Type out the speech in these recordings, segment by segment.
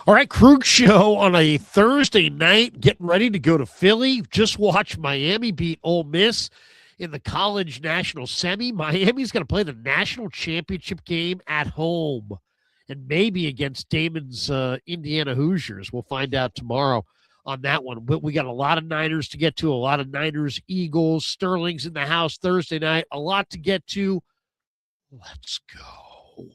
All right, Krug Show on a Thursday night, getting ready to go to Philly. Just watched Miami beat Ole Miss in the college national semi. Miami's going to play the national championship game at home and maybe against Damon's Indiana Hoosiers. We'll find out tomorrow on that one. But we got a lot of Niners to get to, a lot of Niners, Eagles, Sterling's in the house Thursday night. A lot to get to. Let's go.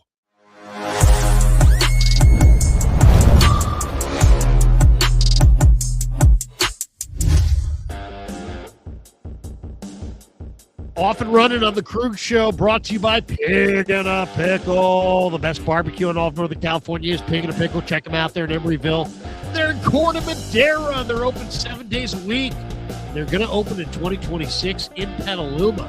Off and running on the Krug Show, brought to you by Pig and a Pickle. The best barbecue in all of Northern California is Pig and a Pickle. Check them out there in Emeryville. They're in Corte Madera. They're open 7 days a week. They're going to open in 2026 in Petaluma.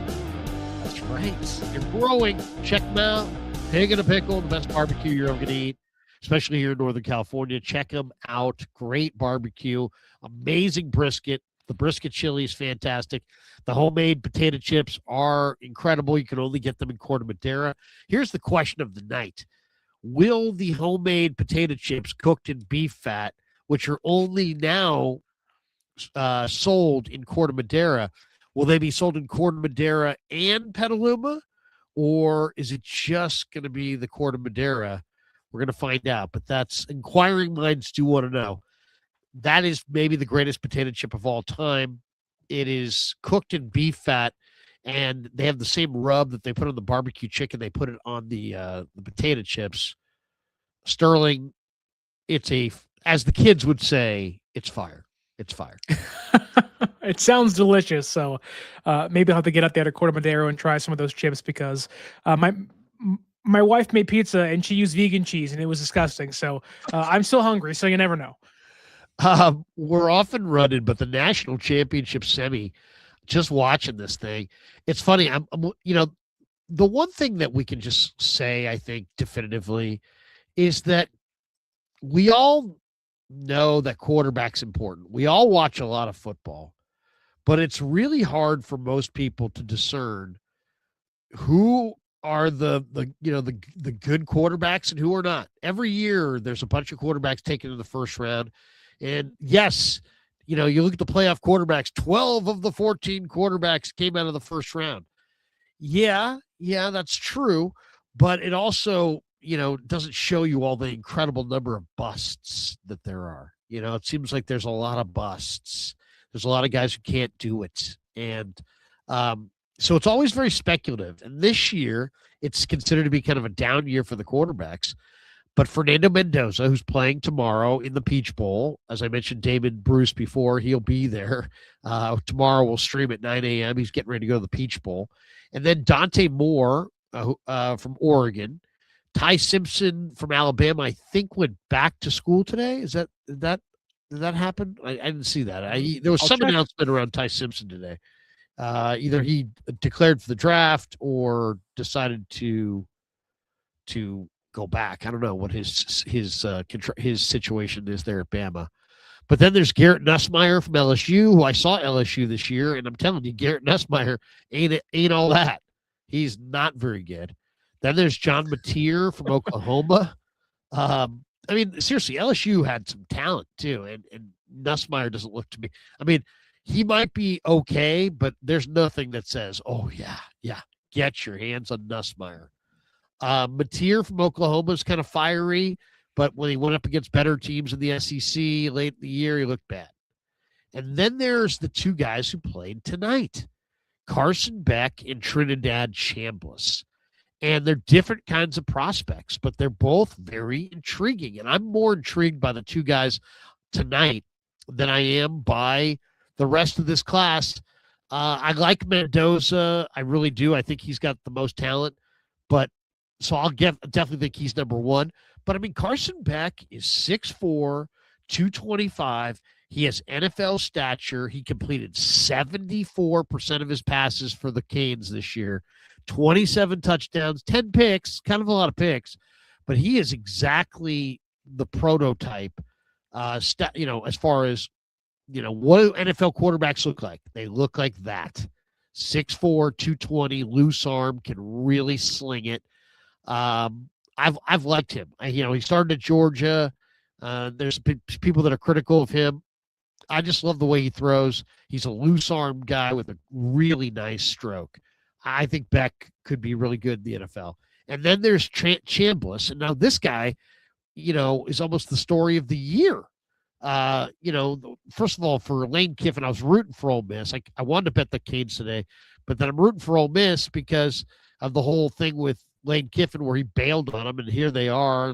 That's right. They're growing. Check them out. Pig and a Pickle, the best barbecue you're ever going to eat, especially here in Northern California. Check them out. Great barbecue. Amazing brisket. The brisket chili is fantastic. The homemade potato chips are incredible. You can only get them in Corte Madera. Here's the question of the night. Will the homemade potato chips cooked in beef fat, which are only now sold in Corte Madera, will they be sold in Corte Madera and Petaluma? Or is it just going to be the Corte Madera? We're going to find out. But that's inquiring minds do want to know. That is maybe the greatest potato chip of all time. It is cooked in beef fat, and they have the same rub that they put on the barbecue chicken. They put it on the potato chips. Sterling, as the kids would say, it's fire. It's fire. It sounds delicious. So maybe I'll have to get out there to Corte Madera and try some of those chips because my wife made pizza and she used vegan cheese and it was disgusting. So I'm still hungry. So you never know. We're often running, but the national championship semi, just watching this thing, it's funny. I'm the one thing that we can just say, I think definitively, is that we all know that quarterback's important. We all watch a lot of football, but it's really hard for most people to discern who are the good quarterbacks and who are not. Every year, there's a bunch of quarterbacks taken in the first round. And yes, you look at the playoff quarterbacks, 12 of the 14 quarterbacks came out of the first round. Yeah, that's true. But it also, doesn't show you all the incredible number of busts that there are. It seems like there's a lot of busts. There's a lot of guys who can't do it. And so it's always very speculative. And this year, it's considered to be kind of a down year for the quarterbacks. But Fernando Mendoza, who's playing tomorrow in the Peach Bowl, as I mentioned David Bruce before, he'll be there. Tomorrow we'll stream at 9 a.m. He's getting ready to go to the Peach Bowl. And then Dante Moore from Oregon. Ty Simpson from Alabama, I think, went back to school today. Did that happen? I didn't see that. There was some announcement around Ty Simpson today. Either he declared for the draft or decided to go back. I don't know what his situation is there at Bama. But then there's Garrett Nussmeier from LSU, who I saw LSU this year, and I'm telling you, Garrett Nussmeier ain't all that. He's not very good. Then there's John Mateer from Oklahoma. I mean, seriously, LSU had some talent too, and Nussmeier doesn't look to me. I mean, he might be okay, but there's nothing that says, "Oh yeah, get your hands on Nussmeier." Mateer from Oklahoma is kind of fiery, but when he went up against better teams in the SEC late in the year, he looked bad. And then there's the two guys who played tonight, Carson Beck and Trinidad Chambliss. And they're different kinds of prospects, but they're both very intriguing. And I'm more intrigued by the two guys tonight than I am by the rest of this class. I like Mendoza. I really do. I think he's got the most talent. But so I'll definitely think he's number one. But, I mean, Carson Beck is 6'4", 225. He has NFL stature. He completed 74% of his passes for the Canes this year, 27 touchdowns, 10 picks, kind of a lot of picks. But he is exactly the prototype, as far as, what do NFL quarterbacks look like? They look like that. 6'4", 220, loose arm, can really sling it. I've liked him. He started at Georgia, There's people that are critical of him. I just love the way he throws. He's a loose arm guy with a really nice stroke. I think Beck could be really good in the NFL. And then there's Chambliss. And now this guy, is almost the story of the year. First of all, for Lane Kiffin, I was rooting for Ole Miss. I wanted to bet the Canes today, but then I'm rooting for Ole Miss because of the whole thing with Lane Kiffin where he bailed on them, and here they are,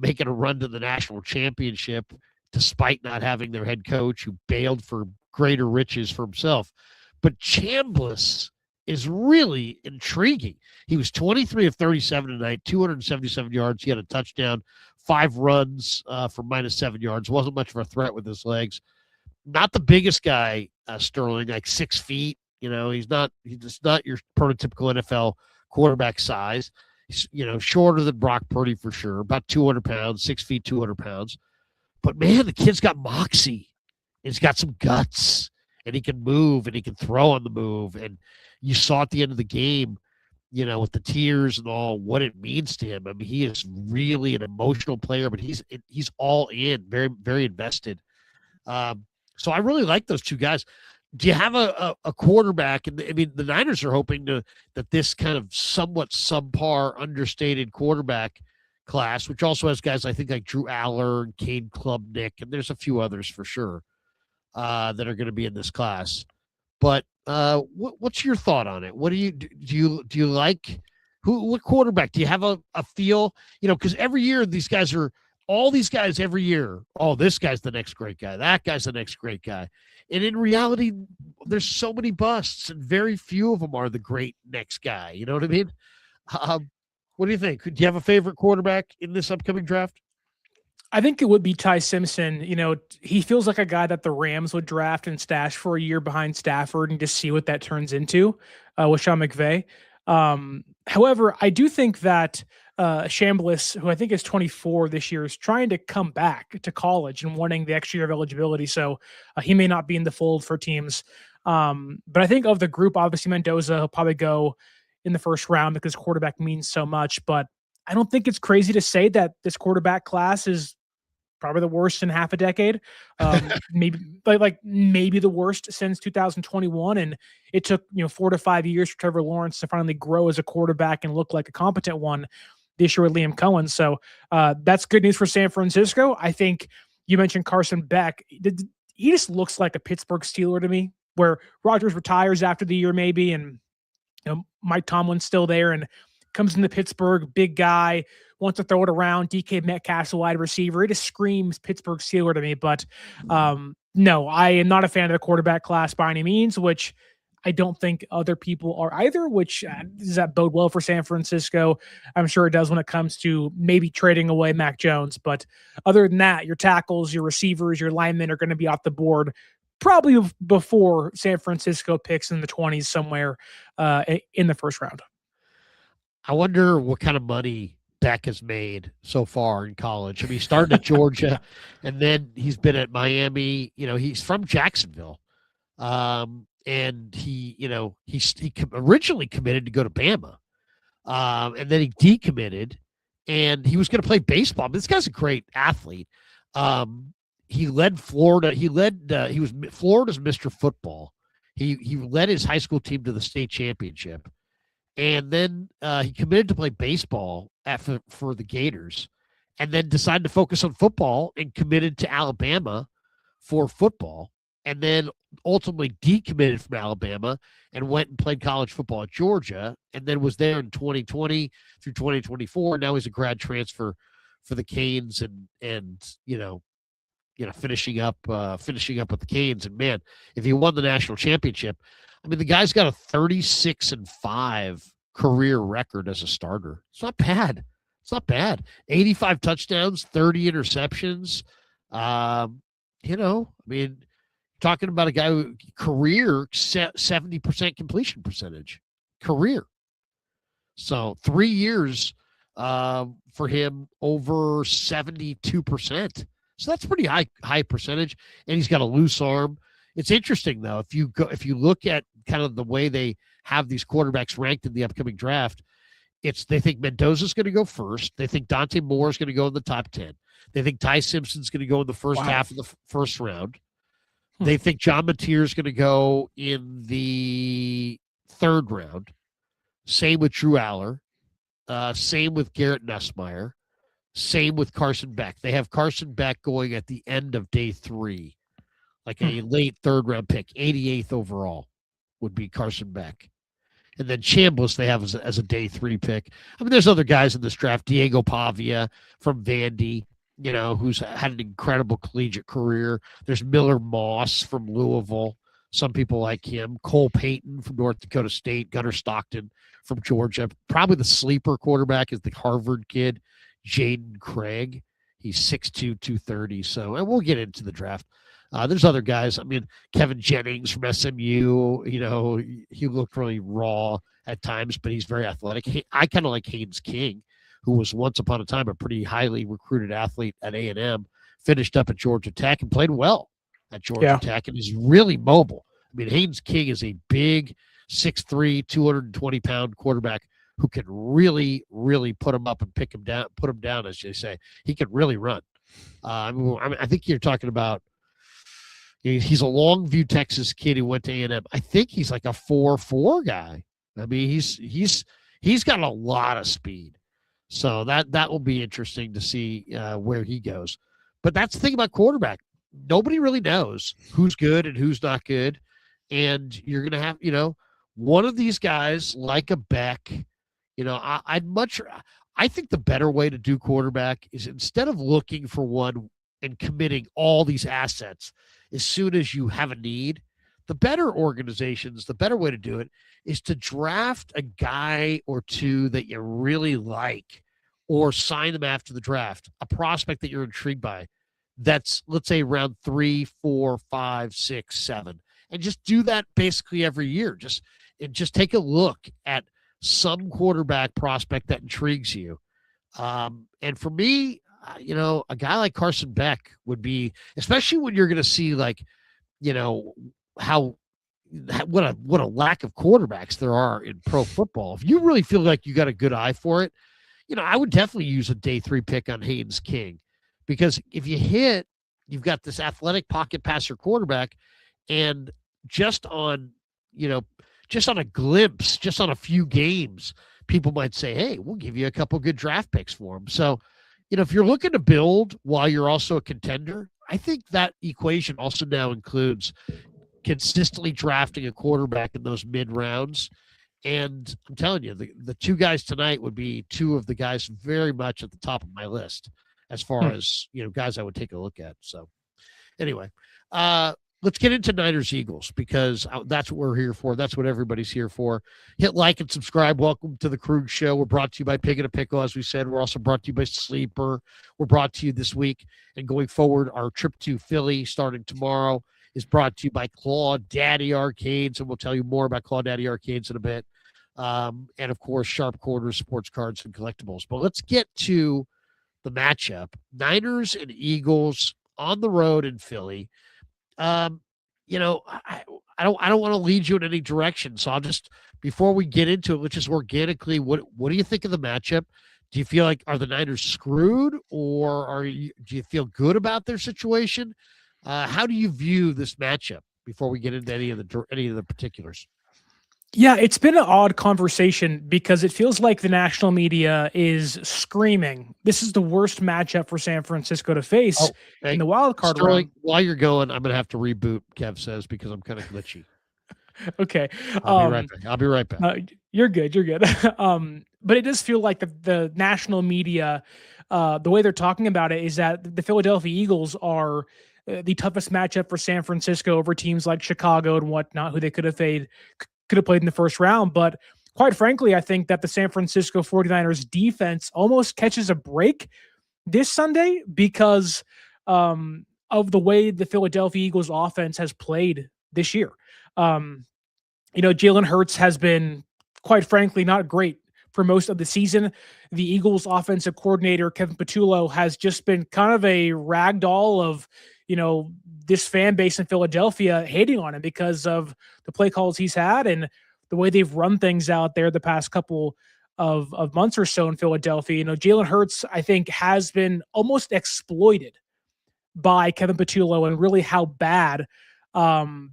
making a run to the national championship despite not having their head coach who bailed for greater riches for himself. But Chambliss is really intriguing. He was 23 of 37 tonight, 277 yards. He had a touchdown, 5 runs for -7 yards. Wasn't much of a threat with his legs. Not the biggest guy, Sterling, like 6 feet. He's just not your prototypical NFL quarterback size. He's, shorter than Brock Purdy for sure, about 200 pounds, 6 feet, 200 pounds. But, man, the kid's got moxie. He's got some guts, and he can move, and he can throw on the move. And you saw at the end of the game, with the tears and all, what it means to him. I mean, he is really an emotional player, but he's all in, very, very invested. So I really like those two guys. Do you have a quarterback? And I mean, the Niners are hoping that this kind of somewhat subpar, understated quarterback class, which also has guys I think like Drew Aller and Cade Klubnik, and there's a few others for sure that are going to be in this class. But what's your thought on it? What do you like? What quarterback do you have a feel? Because every year all these guys every year. Oh, this guy's the next great guy. That guy's the next great guy. And in reality, there's so many busts, and very few of them are the great next guy. You know what I mean? What do you think? Do you have a favorite quarterback in this upcoming draft? I think it would be Ty Simpson. He feels like a guy that the Rams would draft and stash for a year behind Stafford and just see what that turns into with Sean McVay. However, I do think that Chambliss, who I think is 24 this year, is trying to come back to college and wanting the extra year of eligibility. So he may not be in the fold for teams. But I think of the group, obviously Mendoza, he'll probably go in the first round because quarterback means so much. But I don't think it's crazy to say that this quarterback class is probably the worst in half a decade. Maybe maybe the worst since 2021. And it took, 4 to 5 years for Trevor Lawrence to finally grow as a quarterback and look like a competent one this year with Liam Cohen. So that's good news for San Francisco. I think you mentioned Carson Beck. He just looks like a Pittsburgh Steeler to me, where Rodgers retires after the year maybe, and Mike Tomlin's still there and comes into Pittsburgh, big guy, wants to throw it around. DK Metcalf's a wide receiver. It just screams Pittsburgh Steeler to me. But no, I am not a fan of the quarterback class by any means, which I don't think other people are either, which does that bode well for San Francisco? I'm sure it does when it comes to maybe trading away Mac Jones. But other than that, your tackles, your receivers, your linemen are going to be off the board probably before San Francisco picks in the 20s somewhere in the first round. I wonder what kind of money Beck has made so far in college. I mean, he started at Georgia, and then he's been at Miami. He's from Jacksonville. And he originally committed to go to Bama, and then he decommitted, and he was going to play baseball. But this guy's a great athlete. He led Florida. He was Florida's Mr. Football. He led his high school team to the state championship, and then he committed to play baseball for the Gators, and then decided to focus on football and committed to Alabama for football. And then ultimately decommitted from Alabama and went and played college football at Georgia, and then was there in 2020 through 2024. Now he's a grad transfer for the Canes, and finishing up with the Canes. And man, if he won the national championship, I mean, the guy's got a 36-5 career record as a starter. It's not bad. 85 touchdowns, 30 interceptions. I mean, talking about a guy who career 70% completion percentage, career. So 3 years for him over 72%. So that's pretty high percentage, and he's got a loose arm. It's interesting though, if you look at kind of the way they have these quarterbacks ranked in the upcoming draft, They think Mendoza's going to go first. They think Dante Moore is going to go in the top 10. They think Ty Simpson's going to go in the first half of the first round. They think John Mateer is going to go in the third round. Same with Drew Aller. Same with Garrett Nussmeier. Same with Carson Beck. They have Carson Beck going at the end of day 3, like a late third round pick, 88th overall would be Carson Beck. And then Chambliss they have as a day 3 pick. I mean, there's other guys in this draft. Diego Pavia from Vandy, who's had an incredible collegiate career. There's Miller Moss from Louisville. Some people like him. Cole Payton from North Dakota State. Gunnar Stockton from Georgia. Probably the sleeper quarterback is the Harvard kid, Jaden Craig. He's 6'2", 230. So, and we'll get into the draft. There's other guys. I mean, Kevin Jennings from SMU, he looked really raw at times, but he's very athletic. I kind of like Haynes King, who was once upon a time a pretty highly recruited athlete at A&M, finished up at Georgia Tech and played well at Georgia Tech, and is really mobile. I mean, Haynes King is a big 6'3", 220-pound quarterback who can really, really put him up and put him down, as they say. He can really run. I think you're talking about, he's a Longview, Texas kid who went to A&M. I think he's like a 4.4 guy. I mean, he's got a lot of speed. So that will be interesting to see where he goes. But that's the thing about quarterback. Nobody really knows who's good and who's not good. And you're going to have, one of these guys like a Beck, I think the better way to do quarterback is, instead of looking for one and committing all these assets as soon as you have a need, the better organizations, the better way to do it is to draft a guy or two that you really like, or sign them after the draft, a prospect that you're intrigued by. That's, let's say, round 3, 4, 5, 6, 7, and just do that basically every year. Just take a look at some quarterback prospect that intrigues you. And for me, a guy like Carson Beck would be, especially when you're going to see, like, what a lack of quarterbacks there are in pro football. If you really feel like you got a good eye for it, I would definitely use a day 3 pick on Haynes King, because if you hit, you've got this athletic pocket passer quarterback, and just on a glimpse, just on a few games, people might say, hey, we'll give you a couple good draft picks for him. So, if you're looking to build while you're also a contender, I think that equation also now includes consistently drafting a quarterback in those mid rounds. And I'm telling you, the two guys tonight would be two of the guys very much at the top of my list as far as, guys I would take a look at. So anyway, let's get into Niners Eagles, because that's what we're here for. That's what everybody's here for. Hit like and subscribe. Welcome to the Krug Show. We're brought to you by Pig and a Pickle, as we said. We're also brought to you by Sleeper. We're brought to you this week and going forward. Our trip to Philly starting tomorrow is brought to you by Claw Daddy Arcades, and we'll tell you more about Claw Daddy Arcades in a bit. And, of course, Sharp Corners, Sports Cards, and Collectibles. But let's get to the matchup. Niners and Eagles on the road in Philly. I don't want to lead you in any direction. So I'll just, before we get into it, let's just organically, what do you think of the matchup? Do you feel like, are the Niners screwed, or do you feel good about their situation? How do you view this matchup before we get into any of the particulars? Yeah, it's been an odd conversation, because it feels like the national media is screaming, this is the worst matchup for San Francisco to face in the wild card round. While you're going, I'm going to have to reboot, Kev says, because I'm kind of glitchy. Okay. I'll be right back. You're good. But it does feel like the national media, the way they're talking about it is that the Philadelphia Eagles are the toughest matchup for San Francisco over teams like Chicago and whatnot, who they could have played in the first round. But quite frankly, I think that the San Francisco 49ers defense almost catches a break this Sunday because of the way the Philadelphia Eagles offense has played this year. Jalen Hurts has been, quite frankly, not great for most of the season. The Eagles offensive coordinator, Kevin Patullo, has just been kind of a ragdoll of, this fan base in Philadelphia hating on him because of the play calls he's had and the way they've run things out there the past couple of months or so in Philadelphia. Jalen Hurts, I think, has been almost exploited by Kevin Patullo and really how bad um,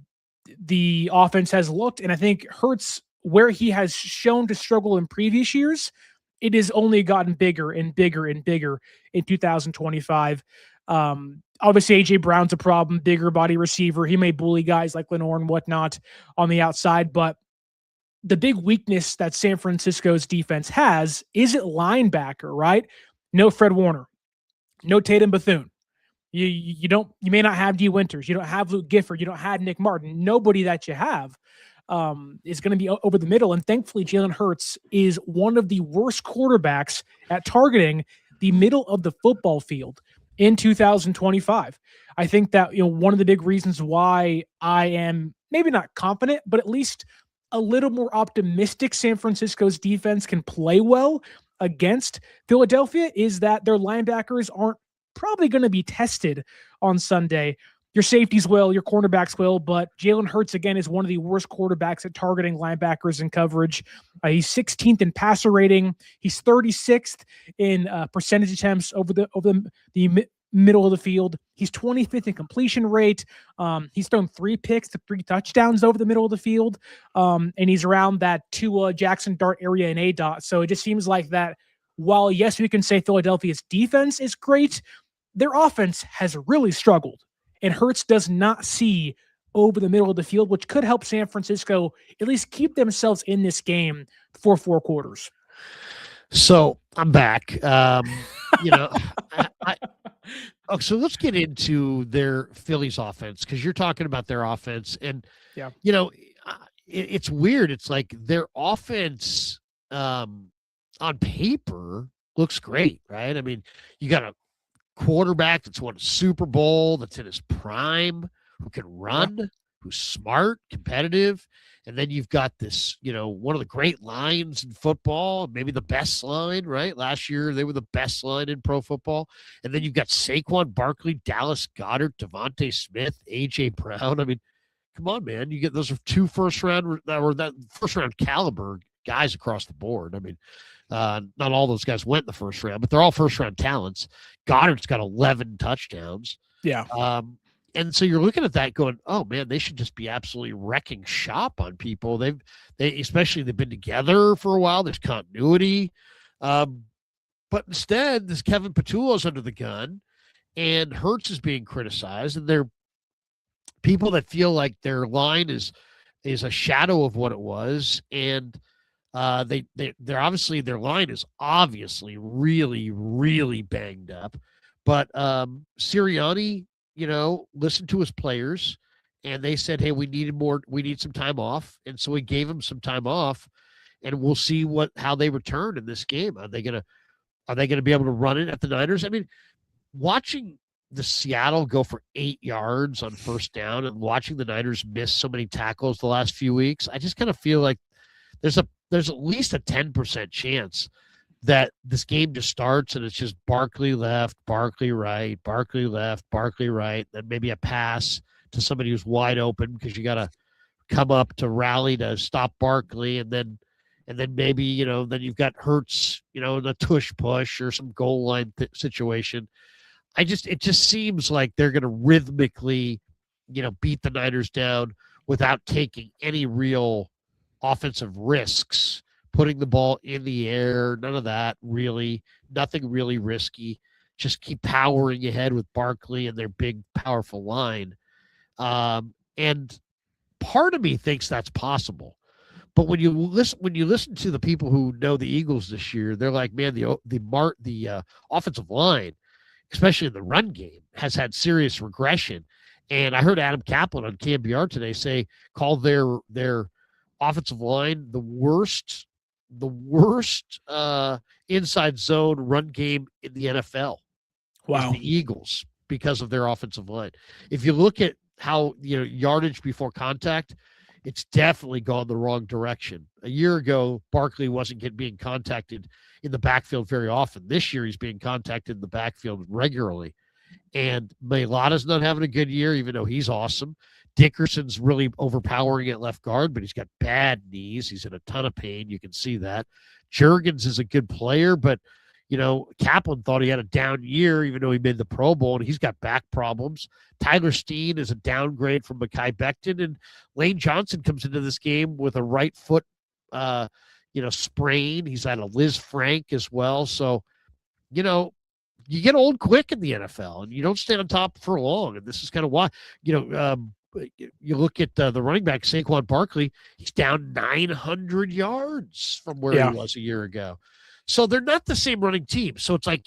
the offense has looked. And I think Hurts, where he has shown to struggle in previous years, it has only gotten bigger and bigger and bigger in 2025. Obviously, AJ Brown's a problem, bigger body receiver. He may bully guys like Lenore and whatnot on the outside, but the big weakness that San Francisco's defense has is at linebacker, right? No Fred Warner, no Tatum Bethune. You may not have D Winters. You don't have Luke Gifford. You don't have Nick Martin. Nobody that you have is going to be over the middle. And thankfully, Jalen Hurts is one of the worst quarterbacks at targeting the middle of the football field in 2025. I think that, one of the big reasons why I am maybe not confident, but at least a little more optimistic San Francisco's defense can play well against Philadelphia is that their linebackers aren't probably going to be tested on Sunday. Your safeties will, your cornerbacks will, but Jalen Hurts, again, is one of the worst quarterbacks at targeting linebackers in coverage. He's 16th in passer rating. He's 36th in percentage attempts over the middle of the field. He's 25th in completion rate. He's thrown 3 picks to 3 touchdowns over the middle of the field. And he's around that Tua Jackson Dart area in ADOT. So it just seems like that while, yes, we can say Philadelphia's defense is great, their offense has really struggled. And Hurts does not see over the middle of the field, which could help San Francisco at least keep themselves in this game for 4 quarters. So I'm back. So let's get into their Phillies offense, because you're talking about their offense, and yeah, it's weird. It's like their offense on paper looks great, right? I mean, you got a quarterback that's won a Super Bowl, that's in his prime, who can run, who's smart, competitive. And then you've got this, one of the great lines in football, maybe the best line, right? Last year, they were the best line in pro football. And then you've got Saquon Barkley, Dallas Goedert, Devontae Smith, A.J. Brown. I mean, come on, man. You get those are 2 first-round caliber guys across the board. I mean, not all those guys went in the first round, but they're all first-round talents. Goddard's got 11 touchdowns. Yeah. And so you're looking at that going, oh man, they should just be absolutely wrecking shop on people. They've been together for a while. There's continuity. But instead, this Kevin Patullo's under the gun and Hurts is being criticized. And they're people that feel like their line is a shadow of what it was. And they're obviously, their line is obviously really, really banged up. But Sirianni, listened to his players, and they said, hey, we need some time off. And so we gave him some time off, and we'll see how they return in this game. Are they going to be able to run it at the Niners? I mean, watching the Seattle go for 8 yards on first down and watching the Niners miss so many tackles the last few weeks, I just kind of feel like there's at least a 10% chance that this game just starts and it's just Barkley left, Barkley right, Barkley left, Barkley right, then maybe a pass to somebody who's wide open because you got to come up to rally to stop Barkley, and then maybe, then you've got Hurts, in a tush push or some goal line situation. It just seems like they're going to rhythmically, beat the Niners down without taking any real offensive risks. Putting the ball in the air, none of that really, nothing really risky. Just keep powering ahead with Barkley and their big, powerful line. And part of me thinks that's possible. But when you listen to the people who know the Eagles this year, they're like, man, the offensive line, especially in the run game, has had serious regression. And I heard Adam Kaplan on KNBR today call their offensive line the worst inside zone run game in the NFL. Wow. The Eagles, because of their offensive line. If you look at how, yardage before contact, it's definitely gone the wrong direction. A year ago, Barkley wasn't being contacted in the backfield very often. This year, he's being contacted in the backfield regularly. And Mailata's not having a good year, even though he's awesome. Dickerson's really overpowering at left guard, but he's got bad knees. He's in a ton of pain. You can see that. Juergens is a good player, but Kaplan thought he had a down year, even though he made the Pro Bowl, and he's got back problems. Tyler Steen is a downgrade from Mekhi Becton, and Lane Johnson comes into this game with a right foot, sprain. He's had a Liz Frank as well. So, you get old quick in the NFL, and you don't stay on top for long. And this is kind of why, you look at the running back, Saquon Barkley, he's down 900 yards from where he was a year ago. So they're not the same running team. So it's like,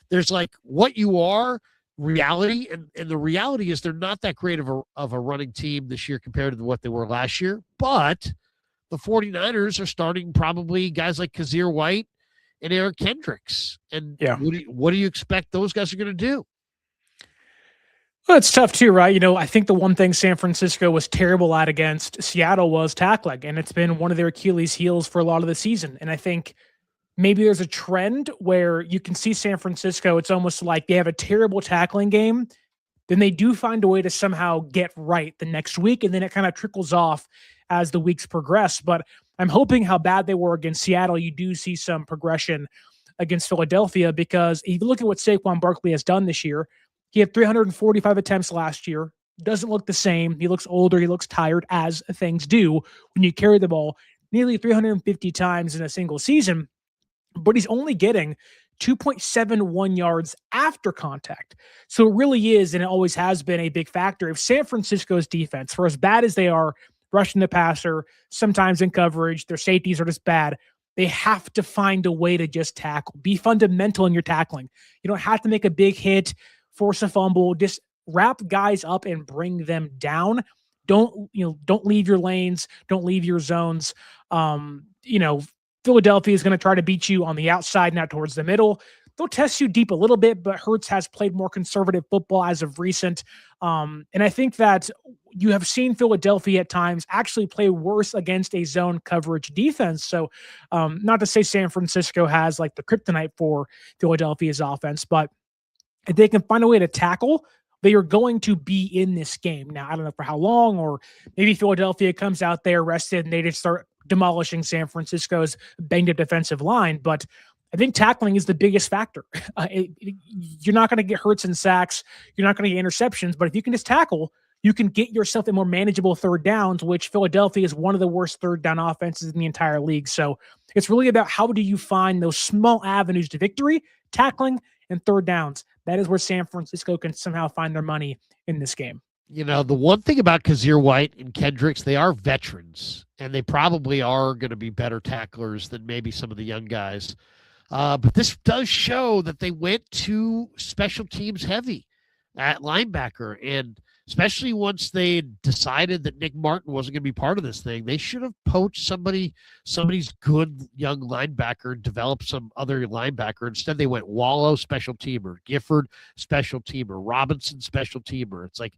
there's like what you are, reality, and the reality is they're not that great of a running team this year compared to what they were last year. But the 49ers are starting probably guys like Kazir White and Eric Kendricks. And what do you expect those guys are going to do? Well, it's tough too, right? I think the one thing San Francisco was terrible at against Seattle was tackling, and it's been one of their Achilles heels for a lot of the season. And I think maybe there's a trend where you can see San Francisco, it's almost like they have a terrible tackling game, then they do find a way to somehow get right the next week, and then it kind of trickles off as the weeks progress. But I'm hoping how bad they were against Seattle, you do see some progression against Philadelphia, because if you look at what Saquon Barkley has done this year, he had 345 attempts last year. Doesn't look the same. He looks older. He looks tired, as things do when you carry the ball nearly 350 times in a single season. But he's only getting 2.71 yards after contact. So it really is, and it always has been, a big factor. If San Francisco's defense, for as bad as they are rushing the passer, sometimes in coverage, their safeties are just bad, they have to find a way to just tackle. Be fundamental in your tackling. You don't have to make a big hit, force a fumble, just wrap guys up and bring them down. Don't leave your lanes, don't leave your zones. Philadelphia is going to try to beat you on the outside, not towards the middle. They'll test you deep a little bit, but Hurts has played more conservative football as of recent. And I think that you have seen Philadelphia at times actually play worse against a zone coverage defense. So not to say San Francisco has like the kryptonite for Philadelphia's offense, but if they can find a way to tackle, they are going to be in this game. Now, I don't know for how long, or maybe Philadelphia comes out there rested and they just start demolishing San Francisco's banged up defensive line. But I think tackling is the biggest factor. You're not going to get Hurts and sacks. You're not going to get interceptions. But if you can just tackle, you can get yourself in more manageable third downs, which Philadelphia is one of the worst third down offenses in the entire league. So it's really about how do you find those small avenues to victory, tackling, and third downs. That is where San Francisco can somehow find their money in this game. The one thing about Kazir White and Kendricks, they are veterans, and they probably are going to be better tacklers than maybe some of the young guys. But this does show that they went to special teams heavy at linebacker, and especially once they decided that Nick Martin wasn't going to be part of this thing, they should have poached somebody's good young linebacker and developed some other linebacker. Instead, they went Wallow, special teamer, Gifford, special teamer, Robinson, special teamer. It's like,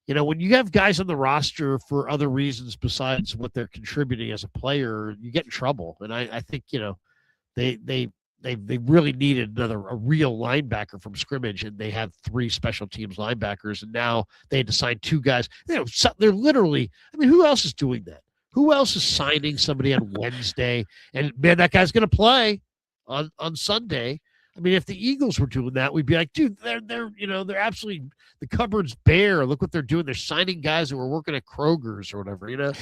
when you have guys on the roster for other reasons besides what they're contributing as a player, you get in trouble. And I think, they really needed a real linebacker from scrimmage, and they have 3 special teams linebackers, and now they had to sign 2 guys. They're literally, who else is doing that? Who else is signing somebody on Wednesday? And man, that guy's going to play on Sunday. If the Eagles were doing that, we'd be like, dude, they're absolutely, the cupboard's bare. Look what they're doing. They're signing guys that were working at Kroger's or whatever,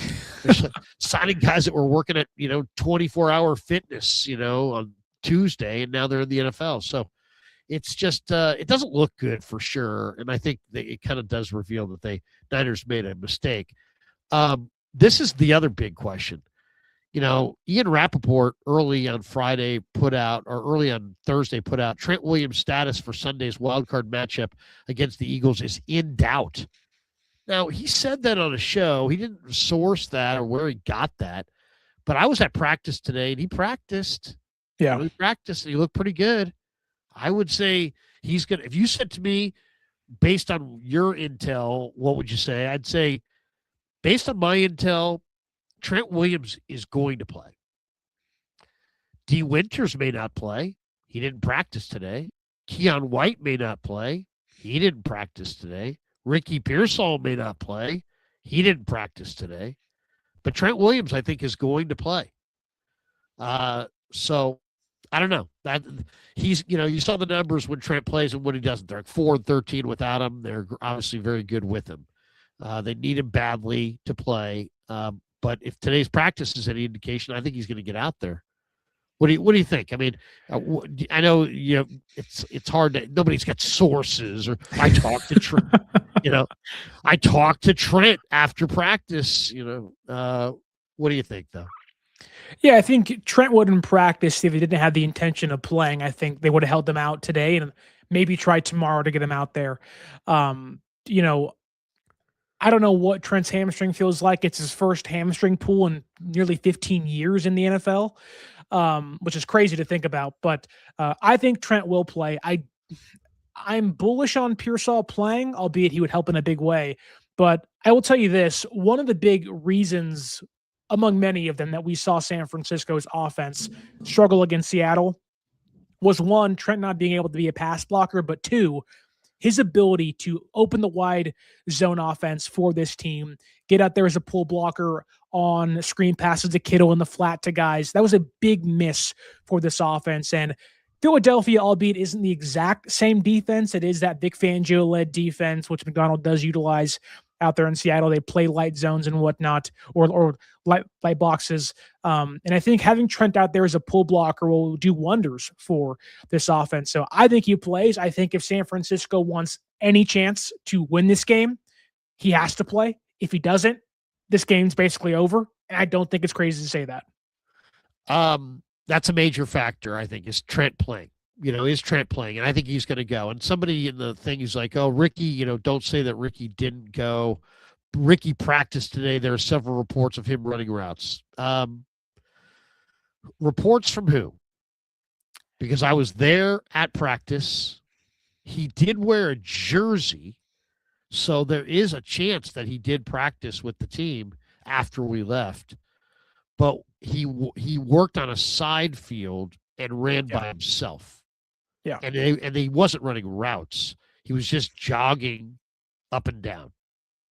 They're signing guys that were working at, 24-hour fitness, on Tuesday, and now they're in the NFL. So it's just, it doesn't look good for sure. And I think that it kind of does reveal that Niners made a mistake. This is the other big question. Ian Rappaport early on Thursday put out Trent Williams' status for Sunday's wild card matchup against the Eagles is in doubt. Now, he said that on a show. He didn't source that or where he got that. But I was at practice today, and he practiced. Yeah. He practiced, and he looked pretty good. I would say he's going to – if you said to me, based on your intel, what would you say? I'd say, based on my intel, Trent Williams is going to play. D. Winters may not play. He didn't practice today. Keon White may not play. He didn't practice today. Ricky Pearsall may not play. He didn't practice today. But Trent Williams, I think, is going to play. So I don't know. That he's, you saw the numbers when Trent plays and when he doesn't. They're like 4-13 without him. They're obviously very good with him. They need him badly to play. But if today's practice is any indication, I think he's going to get out there. What do you think? I mean, I know it's hard to. Nobody's got sources, or I talked to Trent. I talked to Trent after practice. What do you think, though? Yeah, I think Trent wouldn't practice if he didn't have the intention of playing. I think they would have held him out today and maybe tried tomorrow to get him out there. I don't know what Trent's hamstring feels like. It's his first hamstring pull in nearly 15 years in the NFL, which is crazy to think about. But I think Trent will play. I'm bullish on Pearsall playing, albeit he would help in a big way. But I will tell you this, one of the big reasons among many of them that we saw San Francisco's offense struggle against Seattle was, one, Trent not being able to be a pass blocker, but two, his ability to open the wide zone offense for this team, get out there as a pull blocker on screen passes to Kittle in the flat to guys. That was a big miss for this offense. And Philadelphia, albeit isn't the exact same defense, it is that Vic Fangio-led defense, which McDonald does utilize out there in Seattle. They play light zones and whatnot, or light boxes. And I think having Trent out there as a pull blocker will do wonders for this offense. So I think he plays. I think if San Francisco wants any chance to win this game, he has to play. If he doesn't, this game's basically over. And I don't think it's crazy to say that. That's a major factor, I think, is Trent playing. Is Trent playing? And I think he's going to go. And somebody in the thing is like, oh, Ricky, don't say that Ricky didn't go. Ricky practiced today. There are several reports of him running routes. Reports from who? Because I was there at practice. He did wear a jersey, so there is a chance that he did practice with the team after we left. But he worked on a side field and ran by himself. Yeah. And he wasn't running routes. He was just jogging up and down.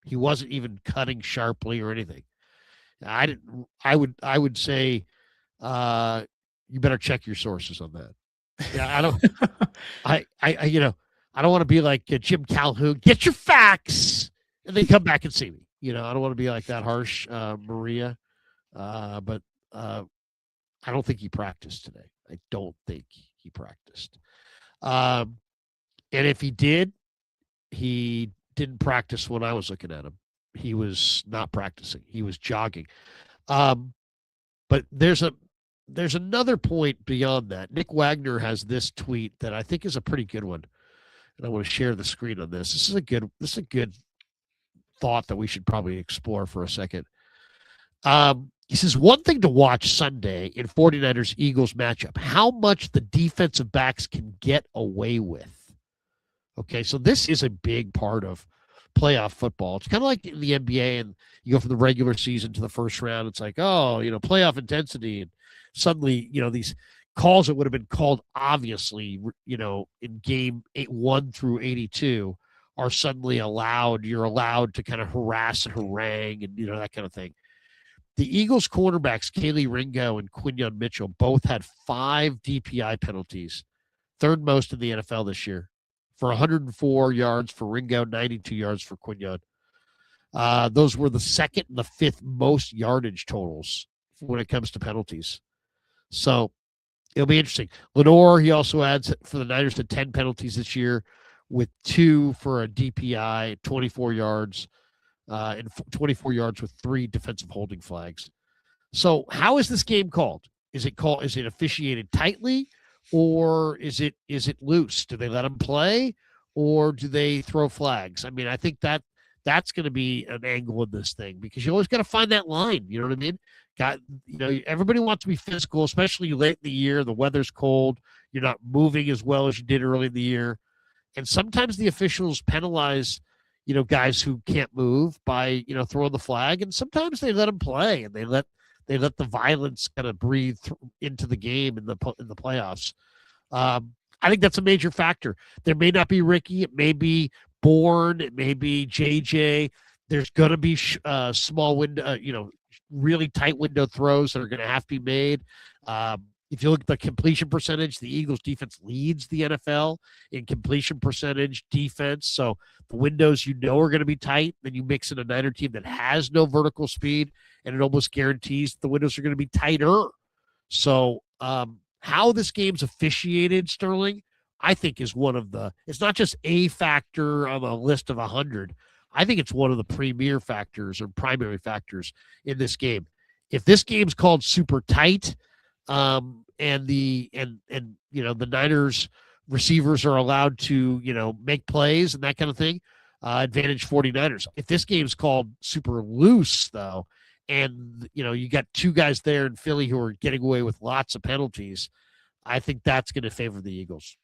He wasn't even cutting sharply or anything. I would say you better check your sources on that. Yeah, I don't want to be like Jim Calhoun, get your facts and then come back and see me. I don't want to be like that harsh, Maria. But I don't think he practiced today. I don't think he practiced. And if he did, he didn't practice when I was looking at him. He was not practicing. He was jogging. But there's another point beyond that. Nick Wagner has this tweet that I think is a pretty good one. And I want to share the screen on this. This is a good thought that we should probably explore for a second. He says, one thing to watch Sunday in 49ers-Eagles matchup, how much the defensive backs can get away with. Okay, so this is a big part of playoff football. It's kind of like in the NBA, and you go from the regular season to the first round. It's like, playoff intensity. And suddenly, these calls that would have been called obviously, in game 1 through 82 are suddenly allowed. You're allowed to kind of harass and harangue and, that kind of thing. The Eagles cornerbacks, Kaylee Ringo and Quinyon Mitchell, both had 5 DPI penalties, third most in the NFL this year, for 104 yards for Ringo, 92 yards for Quinyon. Those were the second and the fifth most yardage totals when it comes to penalties. So it'll be interesting. Lenore, he also adds for the Niners to 10 penalties this year with 2 for a DPI, 24 yards. And 24 yards with 3 defensive holding flags. So how is this game called? Is it officiated tightly, or is it loose? Do they let them play, or do they throw flags? I mean, I think that's going to be an angle in this thing, because you always got to find that line. You know what I mean? Everybody wants to be physical, especially late in the year. The weather's cold. You're not moving as well as you did early in the year. And sometimes the officials penalize guys who can't move by, throwing the flag. And sometimes they let them play, and they let the violence kind of breathe into the game in the playoffs. I I think that's a major factor. There may not be Ricky. It may be Bourne. It may be JJ. There's going to be small window, really tight window throws that are going to have to be made. If you look at the completion percentage, the Eagles defense leads the NFL in completion percentage defense. So the windows are going to be tight. Then you mix in a Niner team that has no vertical speed, and it almost guarantees the windows are going to be tighter. So how this game's officiated, Sterling, I think is one of it's not just a factor on a list of 100. I think it's one of the premier factors or primary factors in this game. If this game's called super tight, and the Niners receivers are allowed to, make plays and that kind of thing, advantage 49ers. If this game's called super loose, though, and, you got two guys there in Philly who are getting away with lots of penalties, I think that's going to favor the Eagles.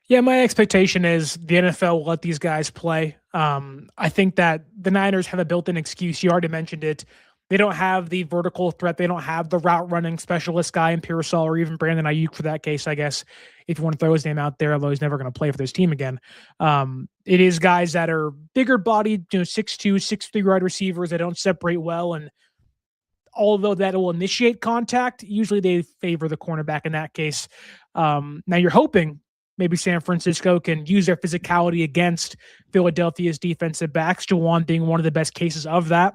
Yeah, my expectation is the NFL will let these guys play. I think that the Niners have a built-in excuse. You already mentioned it. They don't have the vertical threat. They don't have the route running specialist guy in Pearsall or even Brandon Ayuk for that case, I guess, if you want to throw his name out there, although he's never going to play for this team again. It is guys that are bigger bodied, 6'2", 6'3" wide receivers that don't separate well. And although that will initiate contact, usually they favor the cornerback in that case. Now you're hoping maybe San Francisco can use their physicality against Philadelphia's defensive backs, Jawan being one of the best cases of that.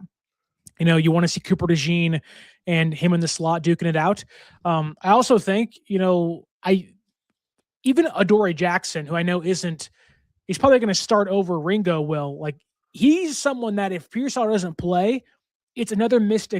You want to see Cooper DeJean and him in the slot duking it out. I also think, even Adoree Jackson, who I know he's probably going to start over Ringo will. Like, he's someone that if Pearsall doesn't play, it's another missed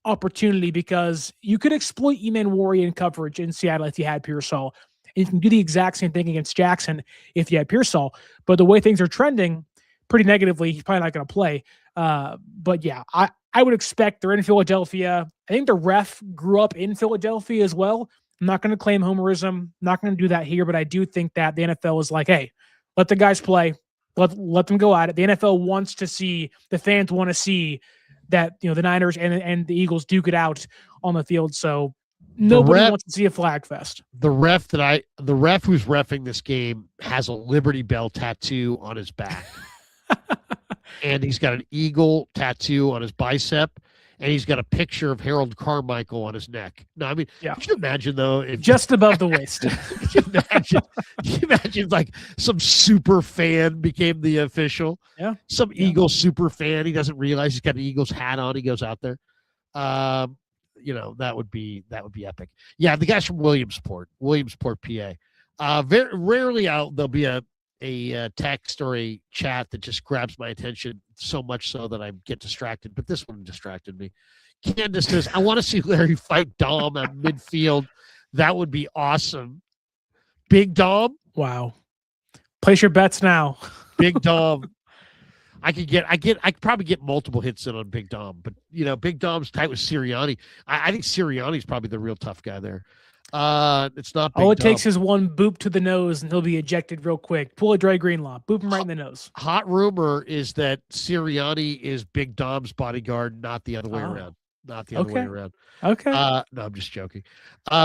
opportunity because you could exploit E-Man Warrior in coverage in Seattle if you had Pearsall. And you can do the exact same thing against Jackson if you had Pearsall. But the way things are trending pretty negatively, he's probably not going to play. But yeah, I would expect they're in Philadelphia. I think the ref grew up in Philadelphia as well. I'm not going to claim homerism. Not going to do that here, but I do think that the NFL is like, hey, let the guys play. Let them go at it. The NFL wants to see, the fans want to see that, the Niners and the Eagles duke it out on the field. So nobody wants to see a flag fest. The ref who's reffing this game has a Liberty Bell tattoo on his back. And he's got an eagle tattoo on his bicep, and he's got a picture of Harold Carmichael on his neck. No, I mean, Could you imagine, though? If just above the waist. Can you imagine like some super fan became the official? Yeah. Some Eagles super fan. He doesn't realize he's got an Eagles hat on. He goes out there. That would be epic. Yeah, the guys from Williamsport, PA. Very rarely there'll be a text or a chat that just grabs my attention so much so that I get distracted. But this one distracted me. Candace says, I want to see Larry fight Dom at midfield. That would be awesome. Big Dom. Wow. Place your bets now. Big Dom. I could probably get multiple hits in on Big Dom, but Big Dom's tight with Sirianni. I think Sirianni's probably the real tough guy there. It's not Big All it Dom. takes is one boop to the nose and he'll be ejected real quick. Pull a Dre Greenlaw, boop him right in the nose. Hot rumor is that Sirianni is Big Dom's bodyguard, not the other way around. Not the other way around. Okay. No, I'm just joking.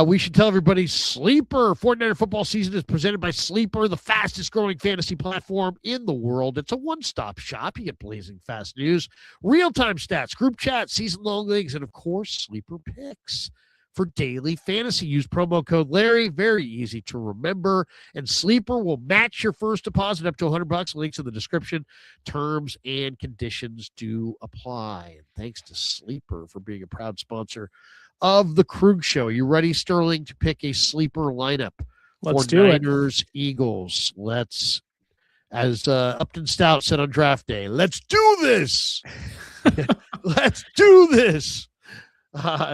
We should tell everybody Sleeper. 49er football season is presented by Sleeper, the fastest growing fantasy platform in the world. It's a one-stop shop. You get blazing fast news, real-time stats, group chat, season-long leagues, and of course, Sleeper picks. For daily fantasy, use promo code Larry. Very easy to remember. And Sleeper will match your first deposit up to $100. Links in the description. Terms and conditions do apply. And thanks to Sleeper for being a proud sponsor of the Krug Show. You ready, Sterling, to pick a sleeper lineup? Let's for do Niners, Eagles. Let's, as Upton Stout said on draft day, let's do this. Let's do this.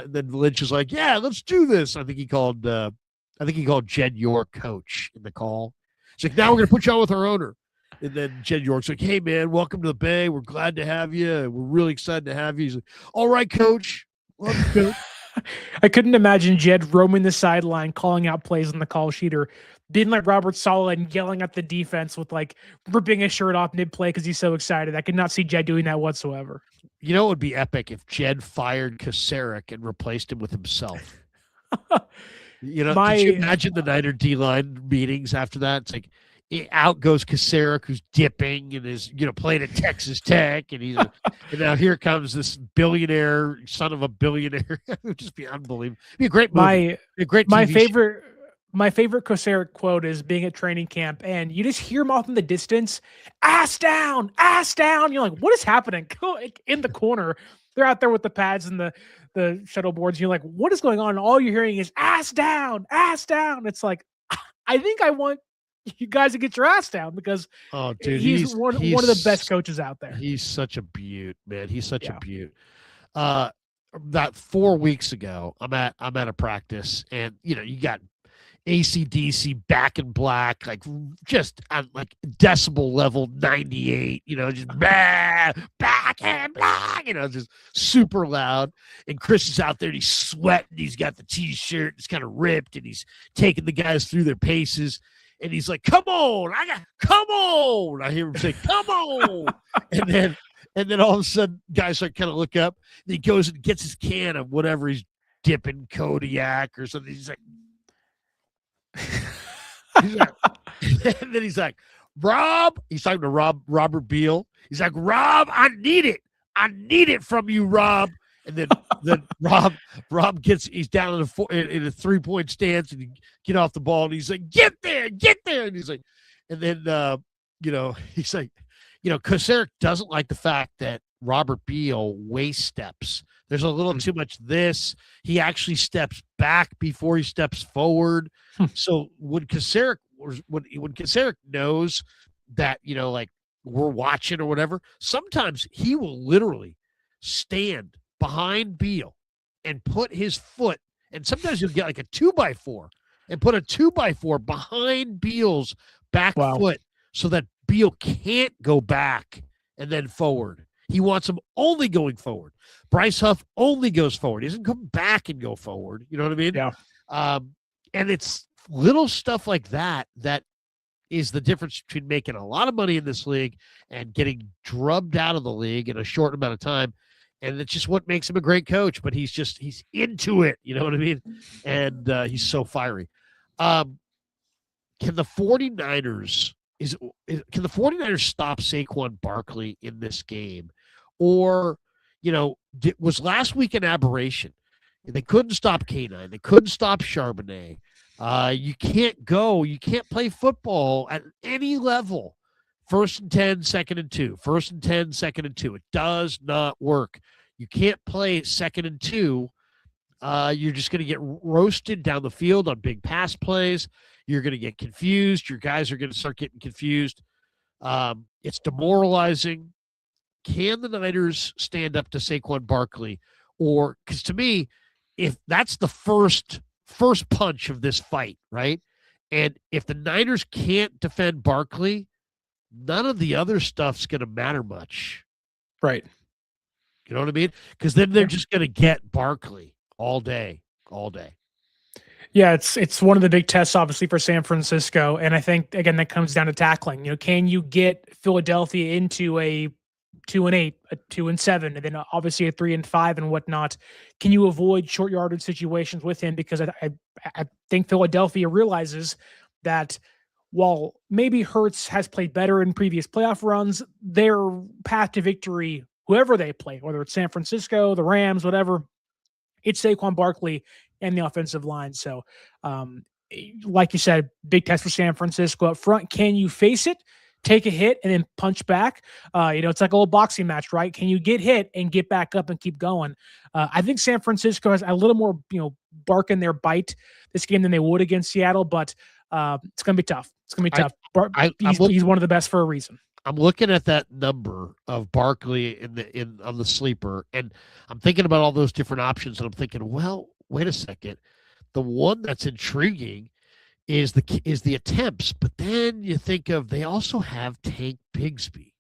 Then Lynch is like, yeah, let's do this. I think he called Jed York coach in the call. He's like, now we're going to put you on with our owner. And then Jed York's like, hey, man, welcome to the Bay. We're glad to have you. We're really excited to have you. He's like, all right, coach. Love you, coach. I couldn't imagine Jed roaming the sideline, calling out plays on the call sheet, or being like Robert Saleh and yelling at the defense with like ripping his shirt off mid-play because he's so excited. I could not see Jed doing that whatsoever. It would be epic if Jed fired Kasarik and replaced him with himself. Did you imagine the Niner D-line meetings after that? It's like out goes Kasarik, who's dipping and is, playing at Texas Tech, and and now here comes this billionaire, son of a billionaire. It would just be unbelievable. It'd be a great movie. My favorite Kasarik quote is being at training camp, and you just hear him off in the distance, ass down, ass down. You're like, what is happening? In the corner, they're out there with the pads and the shuttle boards. You're like, what is going on? And all you're hearing is ass down, ass down. It's like, I think I want you guys to get your ass down, because he's one of the best coaches out there. He's such a beaut, man. He's such a beaut. About 4 weeks ago, I'm at a practice, and you got AC/DC Back in Black, like just on like decibel level 98, just Back in Black, just super loud. And Chris is out there, and he's sweating. He's got the t-shirt, it's kind of ripped, and he's taking the guys through their paces. And he's like, come on, come on. I hear him say, come on. and then all of a sudden, guys like kind of look up, and he goes and gets his can of whatever he's dipping, Kodiak or something. He's like, and then he's like, Rob, he's talking to Robert Beal. He's like, Rob, I need it from you, Rob. And then Rob he's down in a 3-point stance, and he get off the ball, and he's like, get there. And he's like, and then, he's like, Kasarik doesn't like the fact that Robert Beal waist steps. There's a little too much this. He actually steps back before he steps forward. So when Kasarik knows that, like we're watching or whatever, sometimes he will literally stand behind Beal and put his foot, and sometimes you'll get like a 2x4 and put a 2x4 behind Beal's back foot so that Beal can't go back and then forward. He wants him only going forward. Bryce Huff only goes forward. He doesn't come back and go forward. You know what I mean? Yeah. And it's little stuff like that is the difference between making a lot of money in this league and getting drubbed out of the league in a short amount of time. And it's just what makes him a great coach, but he's into it. You know what I mean? And he's so fiery. Can the 49ers stop Saquon Barkley in this game? Or, was last week an aberration? They couldn't stop K9. They couldn't stop Charbonnet. You can't play football at any level. 1st and 10, 2nd and 2. 1st and 10, 2nd and 2. It does not work. You can't play 2nd and 2. You're just going to get roasted down the field on big pass plays. You're going to get confused. Your guys are going to start getting confused. It's demoralizing. Can the Niners stand up to Saquon Barkley? Or, because to me, if that's the first punch of this fight, right? And if the Niners can't defend Barkley, none of the other stuff's going to matter much. Right. You know what I mean? Because then they're just going to get Barkley all day. Yeah, it's one of the big tests, obviously, for San Francisco. And I think, again, that comes down to tackling. Can you get Philadelphia into a 2-8, a 2-7, and then obviously a 3-5 and whatnot? Can you avoid short yardage situations with him? Because I think Philadelphia realizes that while maybe Hurts has played better in previous playoff runs, their path to victory, whoever they play, whether it's San Francisco, the Rams, whatever, it's Saquon Barkley and the offensive line. So, like you said, big test for San Francisco up front. Can you face it, take a hit, and then punch back? It's like a little boxing match, right? Can you get hit and get back up and keep going? I think San Francisco has a little more, bark in their bite this game than they would against Seattle, but it's going to be tough. It's going to be tough. He's one of the best for a reason. I'm looking at that number of Barkley on the sleeper, and I'm thinking about all those different options, and I'm thinking, well, wait a second. The one that's intriguing is the attempts, but then you think of they also have Tank Bigsby.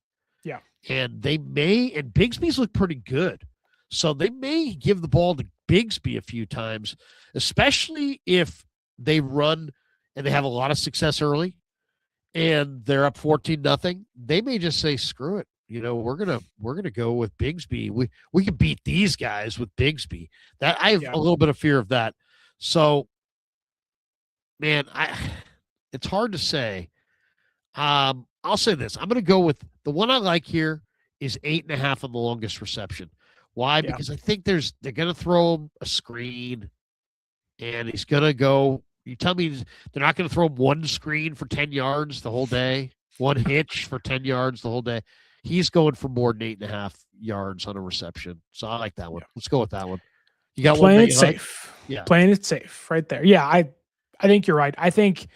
Yeah. And Bigsby's look pretty good. So they may give the ball to Bigsby a few times, especially if they run and they have a lot of success early and they're up 14-0. They may just say, screw it. We're gonna go with Bigsby. We can beat these guys with Bigsby. That I have a little bit of fear of that. So man, it's hard to say. I'll say this. I'm going to go with the one I like here is 8.5 on the longest reception. Why? Yeah. Because I think they're going to throw him a screen, and he's going to go. You tell me they're not going to throw him one screen for 10 yards the whole day, one hitch for 10 yards the whole day. He's going for more than 8.5 yards on a reception. So I like that one. Let's go with that one. You got playing one it safe. Like? Yeah, playing it safe right there. Yeah, I think you're right. I think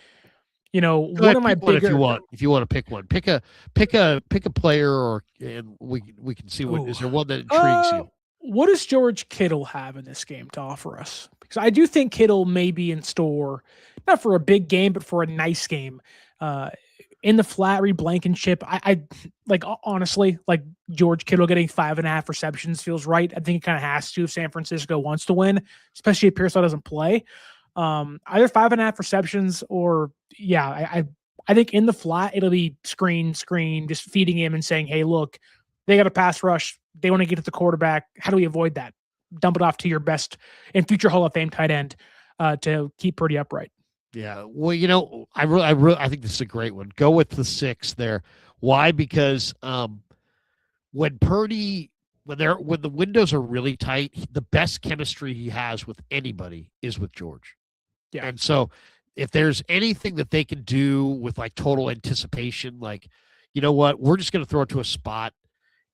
one of my bigger. If you want to pick one, pick a player, and we can see what is there one that intrigues you. What does George Kittle have in this game to offer us? Because I do think Kittle may be in store, not for a big game, but for a nice game. In the flat, read Blankenship. I like, honestly, like George Kittle getting 5.5 receptions feels right. I think it kind of has to if San Francisco wants to win, especially if Pearsall doesn't play. Either 5.5 receptions or I think in the flat it'll be screen, just feeding him and saying, hey, look, they got a pass rush. They want to get to the quarterback. How do we avoid that? Dump it off to your best and future Hall of Fame tight end to keep Purdy upright. Yeah. Well, I think this is a great one. Go with the 6 there. Why? Because when Purdy, when the windows are really tight, the best chemistry he has with anybody is with George. Yeah. And so if there's anything that they can do with like total anticipation, like, you know what, we're just going to throw it to a spot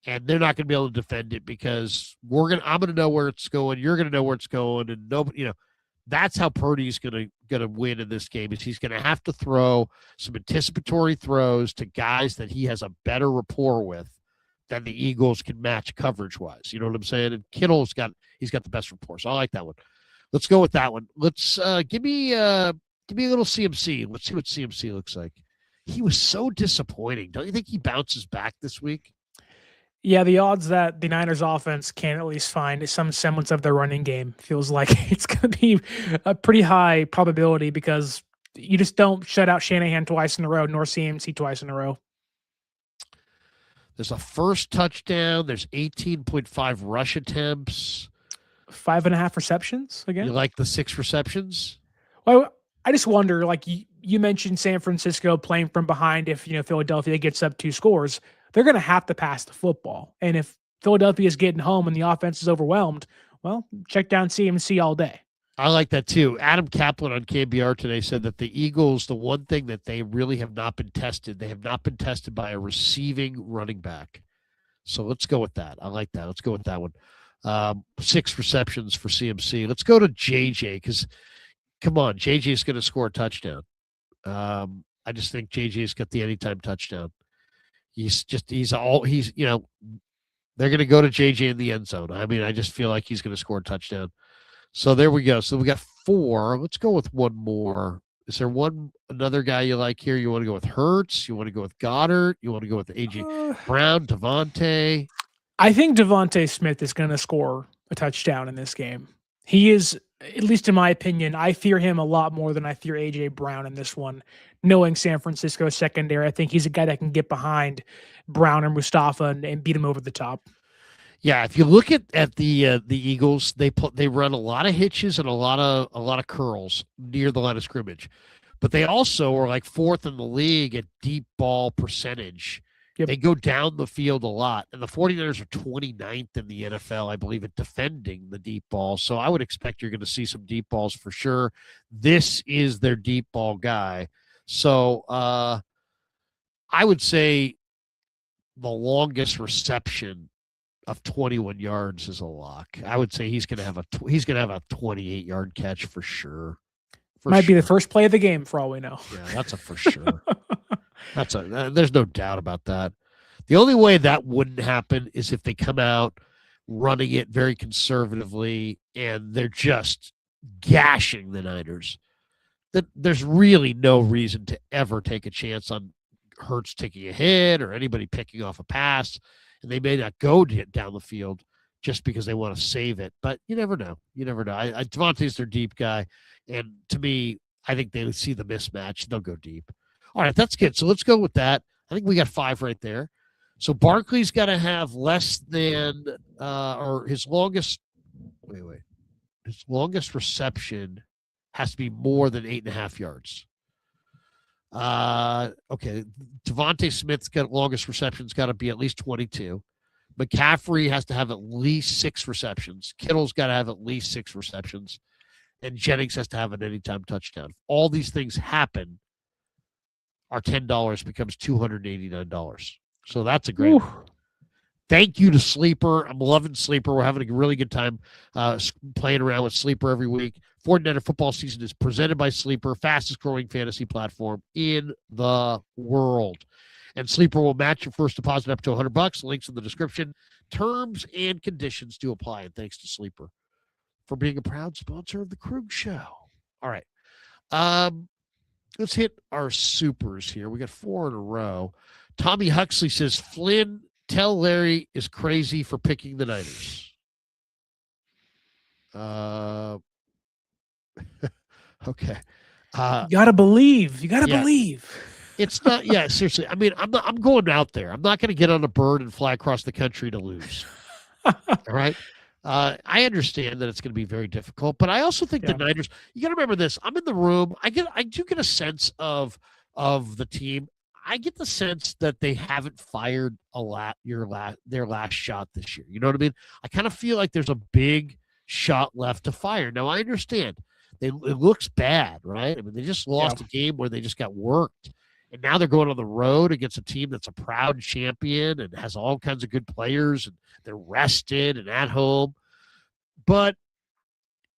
and they're not going to be able to defend it because I'm going to know where it's going. You're going to know where it's going. And nobody, that's how Purdy's going to win in this game is he's going to have to throw some anticipatory throws to guys that he has a better rapport with than the Eagles can match coverage wise. You know what I'm saying? And Kittle's got the best rapport. So I like that one. Let's go with that one. Let's give me a little CMC. Let's see what CMC looks like. He was so disappointing. Don't you think he bounces back this week? Yeah, the odds that the Niners offense can at least find some semblance of their running game feels like it's going to be a pretty high probability because you just don't shut out Shanahan twice in a row, nor CMC twice in a row. There's a first touchdown. There's 18.5 rush attempts. 5.5 receptions again. You like the 6 receptions? Well, I just wonder, like you mentioned San Francisco playing from behind. If Philadelphia gets up 2 scores, they're going to have to pass the football. And if Philadelphia is getting home and the offense is overwhelmed, well, check down CMC all day. I like that too. Adam Kaplan on KBR today said that the Eagles, the one thing that they really have not been tested, they have not been tested by a receiving running back. So let's go with that. I like that. Let's go with that one. 6 receptions for CMC. Let's go to JJ because, come on, JJ is going to score a touchdown. I just think JJ's got the anytime touchdown. They're going to go to JJ in the end zone. I mean, I just feel like he's going to score a touchdown. So there we go. So we got 4. Let's go with one more. Is there another guy you like here? You want to go with Hurts? You want to go with Goddard? You want to go with AJ Brown, Devontae? I think Devontae Smith is going to score a touchdown in this game. He is, at least in my opinion, I fear him a lot more than I fear AJ Brown in this one. Knowing San Francisco's secondary, I think he's a guy that can get behind Brown or Mustafa and beat him over the top. Yeah, if you look at the Eagles, they run a lot of hitches and a lot of curls near the line of scrimmage, but they also are like 4th in the league at deep ball percentage. Yep. They go down the field a lot, and the 49ers are 29th in the NFL, I believe, at defending the deep ball. So I would expect you're going to see some deep balls for sure. This is their deep ball guy. So I would say the longest reception of 21 yards is a lock. I would say he's going to have a 28-yard catch for sure. Might be the first play of the game for all we know. Yeah, that's a for sure. There's no doubt about that. The only way that wouldn't happen is if they come out running it very conservatively and they're just gashing the Niners. That there's really no reason to ever take a chance on Hurts taking a hit or anybody picking off a pass, and they may not go down the field just because they want to save it. But you never know. Devontae's their deep guy, and to me, I think they see the mismatch. They'll go deep. All right, that's good. So let's go with that. I think we got 5 right there. So Barkley's got to have less than or his longest. His longest reception has to be more than 8.5 yards. Okay. Devontae Smith's got longest receptions, got to be at least 22. McCaffrey has to have at least 6 receptions. Kittle's got to have at least 6 receptions. And Jennings has to have an anytime touchdown. If all these things happen, our $10 becomes $289. So that's a great one. Thank you to Sleeper. I'm loving Sleeper. We're having a really good time playing around with Sleeper every week. 49er football season is presented by Sleeper, fastest growing fantasy platform in the world. And Sleeper will match your first deposit up to $100. Links in the description. Terms and conditions do apply. And thanks to Sleeper for being a proud sponsor of the Krug Show. All right. Let's hit our supers here. We got 4 in a row. Tommy Huxley says, Flynn, tell Larry is crazy for picking the Niners. Okay. You gotta believe. You gotta believe. It's not. Yeah, seriously. I mean, I'm going out there. I'm not going to get on a bird and fly across the country to lose. All right. I understand that it's going to be very difficult, but I also think the Niners. You got to remember this. I'm in the room. I do get a sense of the team. I get the sense that they haven't fired their last shot this year. You know what I mean? I kind of feel like there's a big shot left to fire. Now I understand it looks bad, right? I mean, they just lost a game where they just got worked. And now they're going on the road against a team that's a proud champion and has all kinds of good players, and they're rested and at home. But,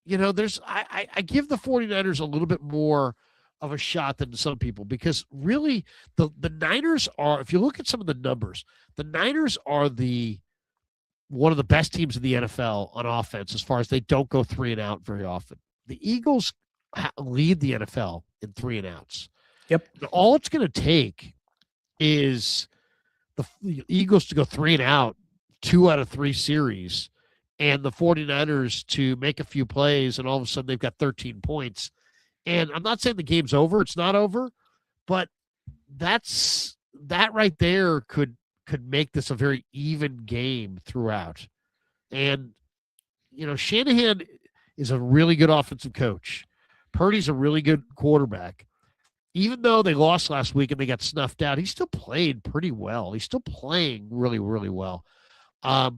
you know, I give the 49ers a little bit more of a shot than some people, because really the Niners are, if you look at some of the numbers, the Niners are one of the best teams in the NFL on offense as far as they don't go 3 and out very often. The Eagles lead the NFL in 3 and outs. Yep. All it's going to take is the Eagles to go 3 and out 2 out of 3 series, and the 49ers to make a few plays, and all of a sudden they've got 13 points. And I'm not saying the game's over. It's not over. But that right there could make this a very even game throughout. And, you know, Shanahan is a really good offensive coach. Purdy's a really good quarterback. Even though they lost last week and they got snuffed out, he still played pretty well. He's still playing really, really well. I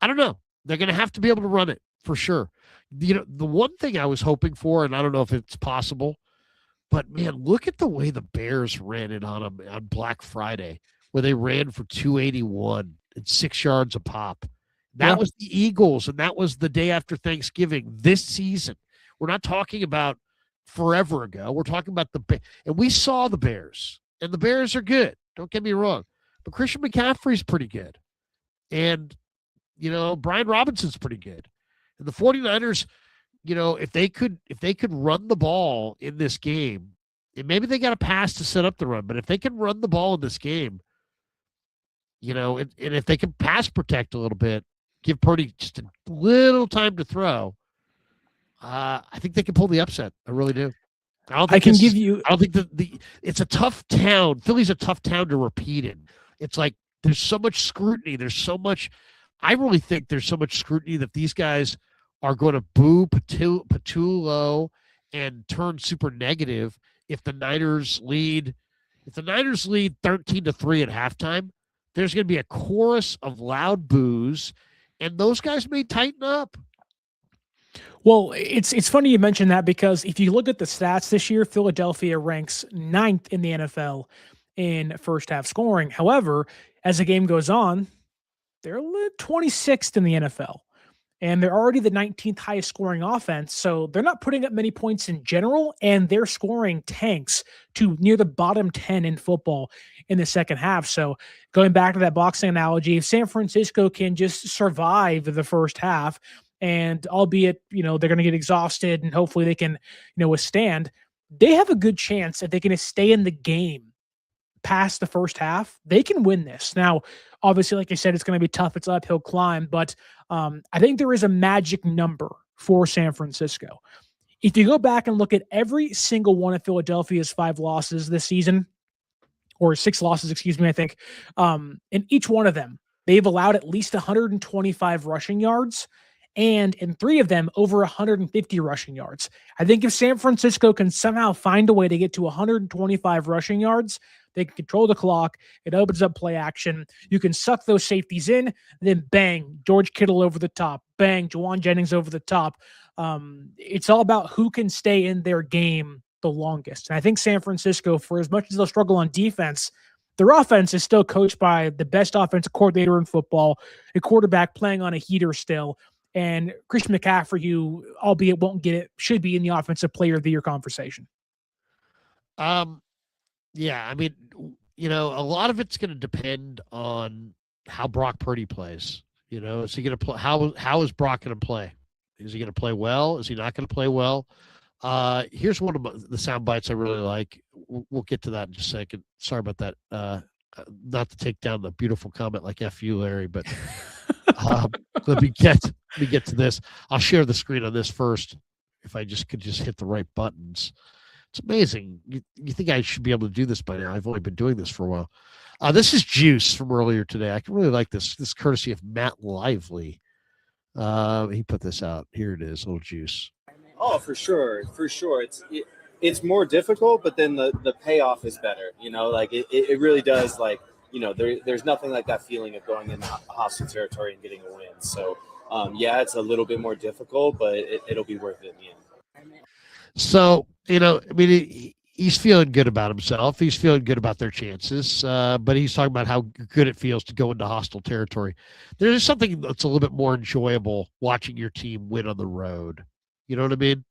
don't know. They're going to have to be able to run it for sure. You know, the one thing I was hoping for, and I don't know if it's possible, but man, look at the way the Bears ran it on them on Black Friday, where they ran for 281 and 6 yards a pop. That was the Eagles, and that was the day after Thanksgiving this season. We're not talking about forever ago. We're talking about and we saw the Bears, and the Bears are good. Don't get me wrong, but Christian McCaffrey's pretty good, and you know Brian Robinson's pretty good, and the 49ers, you know, if they could run the ball in this game, and maybe they got a pass to set up the run, but if they can run the ball in this game, you know, and if they can pass protect a little bit, give Purdy just a little time to throw, I think they can pull the upset. I really do. I don't think it's a tough town. Philly's a tough town to repeat in. It's like there's so much scrutiny. I really think there's so much scrutiny that these guys are going to boo Patullo and turn super negative if the Niners lead. If the Niners lead 13-3 at halftime, there's going to be a chorus of loud boos, and those guys may tighten up. Well, it's funny you mention that, because if you look at the stats this year, Philadelphia ranks 9th in the NFL in first half scoring. However, as the game goes on, they're 26th in the NFL, and they're already the 19th highest scoring offense. So they're not putting up many points in general, and their scoring tanks to near the bottom 10 in football in the second half. So going back to that boxing analogy, if San Francisco can just survive the first half, and albeit, you know, they're going to get exhausted and hopefully they can, you know, withstand, they have a good chance that they can stay in the game past the first half. They can win this. Now, obviously, like I said, it's going to be tough. It's an uphill climb, but I think there is a magic number for San Francisco. If you go back and look at every single one of Philadelphia's 5 losses this season, or 6 losses, excuse me, I think, in each one of them, they've allowed at least 125 rushing yards and in 3 of them, over 150 rushing yards. I think if San Francisco can somehow find a way to get to 125 rushing yards, they can control the clock. It opens up play action. You can suck those safeties in, then bang, George Kittle over the top. Bang, Juwan Jennings over the top. It's all about who can stay in their game the longest. And I think San Francisco, for as much as they'll struggle on defense, their offense is still coached by the best offensive coordinator in football, a quarterback playing on a heater still, and Christian McCaffrey, who, albeit won't get it, should be in the Offensive Player of the Year conversation. Yeah, I mean, a lot of it's going to depend on how Brock Purdy plays. Is he going to play? How is Brock going to play? Is he going to play well? Is he not going to play well? Here's one of the sound bites I really like. We'll get to that in just a second. Sorry about that. Not to take down the beautiful comment like F you, Larry, but let me get to this. I'll share the screen on this first. If I could hit the right buttons. It's amazing. You think I should be able to do this by now. I've only been doing this for a while. This is Juice from earlier today. I can really like this. This courtesy of Matt Lively. He put this out. Here it is, little Juice. Oh, for sure. It's more difficult, but then the payoff is better. It really does. There's nothing like that feeling of going into hostile territory and getting a win. So, it's a little bit more difficult, but it'll be worth it in the end. So, he's feeling good about himself. He's feeling good about their chances, but he's talking about how good it feels to go into hostile territory. There's something that's a little bit more enjoyable watching your team win on the road. You know what I mean?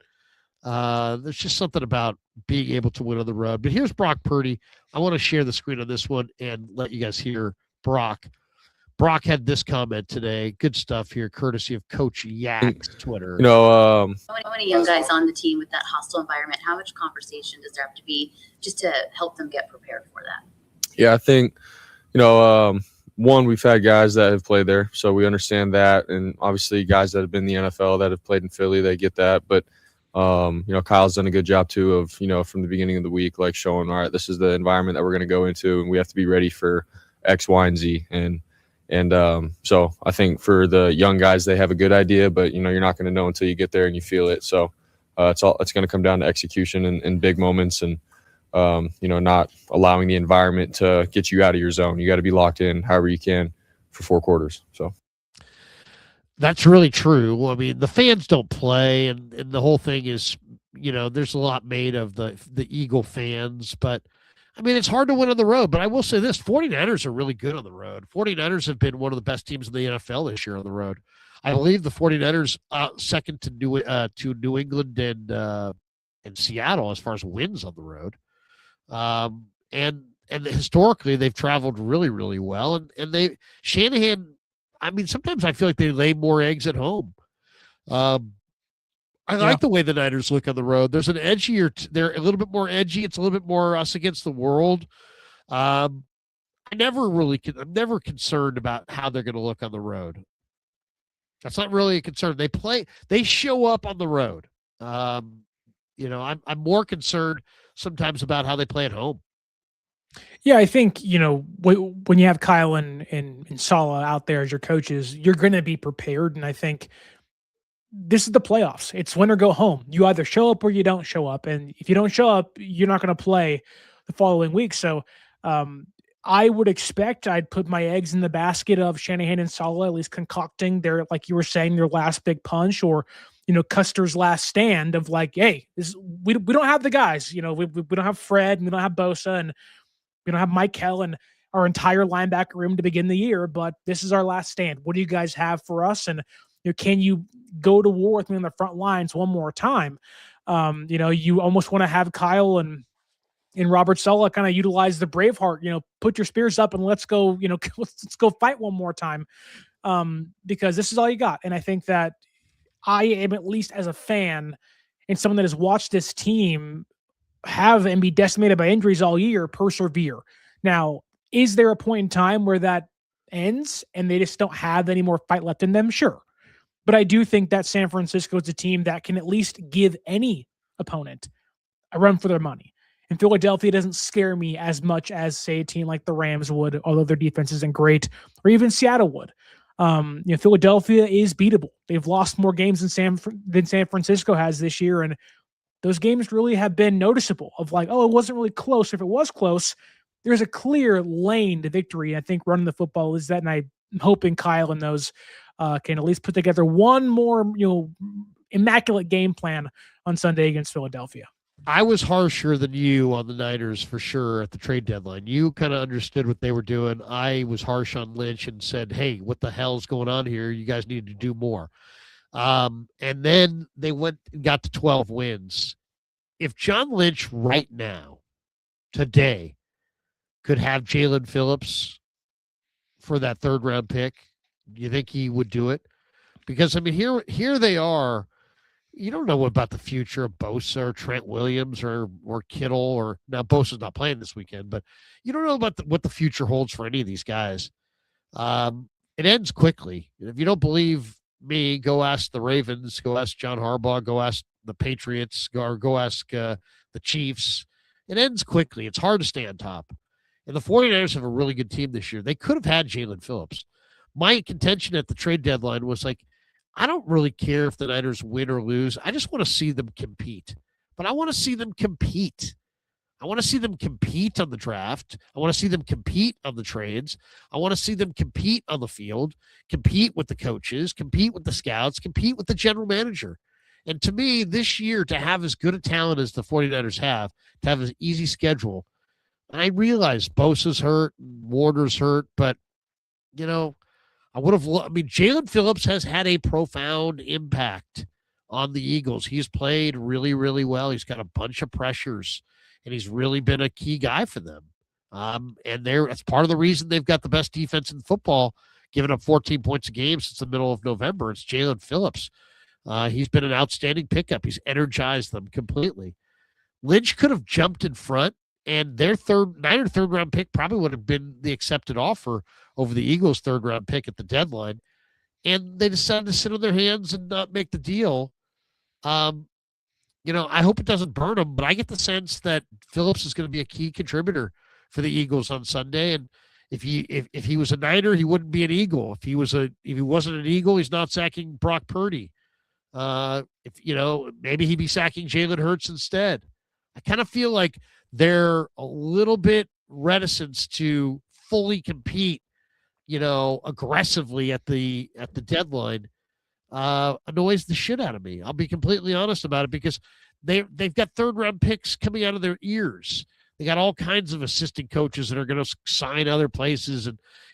There's just something about being able to win on the road. But here's Brock Purdy. I want to share the screen on this one and let you guys hear Brock. Brock had this comment today. Good stuff here, courtesy of Coach Yak's Twitter. So many young guys on the team with that hostile environment. How much conversation does there have to be just to help them get prepared for that? Yeah, I think, one, we've had guys that have played there, so we understand that. And obviously guys that have been in the NFL that have played in Philly, they get that. But, Kyle's done a good job too of, from the beginning of the week, showing, all right, this is the environment that we're going to go into and we have to be ready for X, Y, and Z. And so I think for the young guys, they have a good idea, but, you're not going to know until you get there and you feel it. So it's going to come down to execution and big moments and, not allowing the environment to get you out of your zone. You got to be locked in however you can for 4 quarters. So that's really true. I mean, the fans don't play, and the whole thing is, there's a lot made of the Eagle fans, but I mean, it's hard to win on the road. But I will say this, 49ers are really good on the road. 49ers have been one of the best teams in the NFL this year on the road. I believe the 49ers second to New England and Seattle as far as wins on the road. And historically they've traveled really, really well. And Shanahan, I mean, sometimes I feel like they lay more eggs at home. I like the way the Niners look on the road. There's an edgier, they're a little bit more edgy. It's a little bit more us against the world. I'm never concerned about how they're going to look on the road. That's not really a concern. They show up on the road. I'm more concerned sometimes about how they play at home. Yeah, I think, when you have Kyle and Saleh out there as your coaches, you're going to be prepared. And I think this is the playoffs. It's win or go home. You either show up or you don't show up. And if you don't show up, you're not going to play the following week. So I would expect I'd put my eggs in the basket of Shanahan and Saleh, at least concocting their, like you were saying, their last big punch, or Custer's last stand of hey, we don't have the guys. We don't have Fred, and we don't have Bosa, and we don't have Mike Kell and our entire linebacker room to begin the year, but this is our last stand. What do you guys have for us? And can you go to war with me on the front lines one more time? You almost want to have Kyle and Robert Saleh kind of utilize the Braveheart, put your spears up and let's go, let's go fight one more time. Because this is all you got. And I think that I am, at least as a fan and someone that has watched this team have and be decimated by injuries all year, persevere. Now, is there a point in time where that ends and they just don't have any more fight left in them? Sure. But I do think that San Francisco is a team that can at least give any opponent a run for their money. And Philadelphia doesn't scare me as much as, say, a team like the Rams would, although their defense isn't great, or even Seattle would. Philadelphia is beatable. They've lost more games than San Francisco has this year, and those games really have been noticeable. Of like, oh, it wasn't really close. If it was close, there's a clear lane to victory. I think running the football is that, and I'm hoping Kyle and those can at least put together one more, immaculate game plan on Sunday against Philadelphia. I was harsher than you on the Niners for sure at the trade deadline. You kind of understood what they were doing. I was harsh on Lynch and said, hey, what the hell's going on here? You guys need to do more. And then they went and got to 12 wins. If John Lynch right now, today, could have Jalen Phillips for that third-round pick, do you think he would do it? Because, I mean, here they are. You don't know about the future of Bosa or Trent Williams or Kittle, or now Bosa's not playing this weekend, but you don't know about what the future holds for any of these guys. It ends quickly. If you don't believe me, go ask the Ravens, go ask John Harbaugh, go ask the Patriots, or go ask the Chiefs. It ends quickly. It's hard to stay on top. And the 49ers have a really good team this year. They could have had Jalen Phillips. My contention at the trade deadline was like, I don't really care if the Niners win or lose. I just want to see them compete. But I want to see them compete. I want to see them compete on the draft. I want to see them compete on the trades. I want to see them compete on the field, compete with the coaches, compete with the scouts, compete with the general manager. And to me, this year, to have as good a talent as the 49ers have, to have an easy schedule, I realize Bosa's hurt, Warner's hurt, but, Jalen Phillips has had a profound impact on the Eagles. He's played really, really well. He's got a bunch of pressures, and he's really been a key guy for them. And that's part of the reason they've got the best defense in football, giving up 14 points a game since the middle of November. It's Jalen Phillips. He's been an outstanding pickup. He's energized them completely. Lynch could have jumped in front, and their Niner third-round pick probably would have been the accepted offer over the Eagles' third-round pick at the deadline. And they decided to sit on their hands and not make the deal. I hope it doesn't burn them, but I get the sense that Phillips is going to be a key contributor for the Eagles on Sunday. And if he was a Niner, he wouldn't be an Eagle. If he wasn't an Eagle, he's not sacking Brock Purdy. Maybe he'd be sacking Jalen Hurts instead. I kind of feel like they're a little bit reticent to fully compete, aggressively at the deadline. Annoys the shit out of me. I'll be completely honest about it, because they've got third-round picks coming out of their ears. They got all kinds of assistant coaches that are going to sign other places,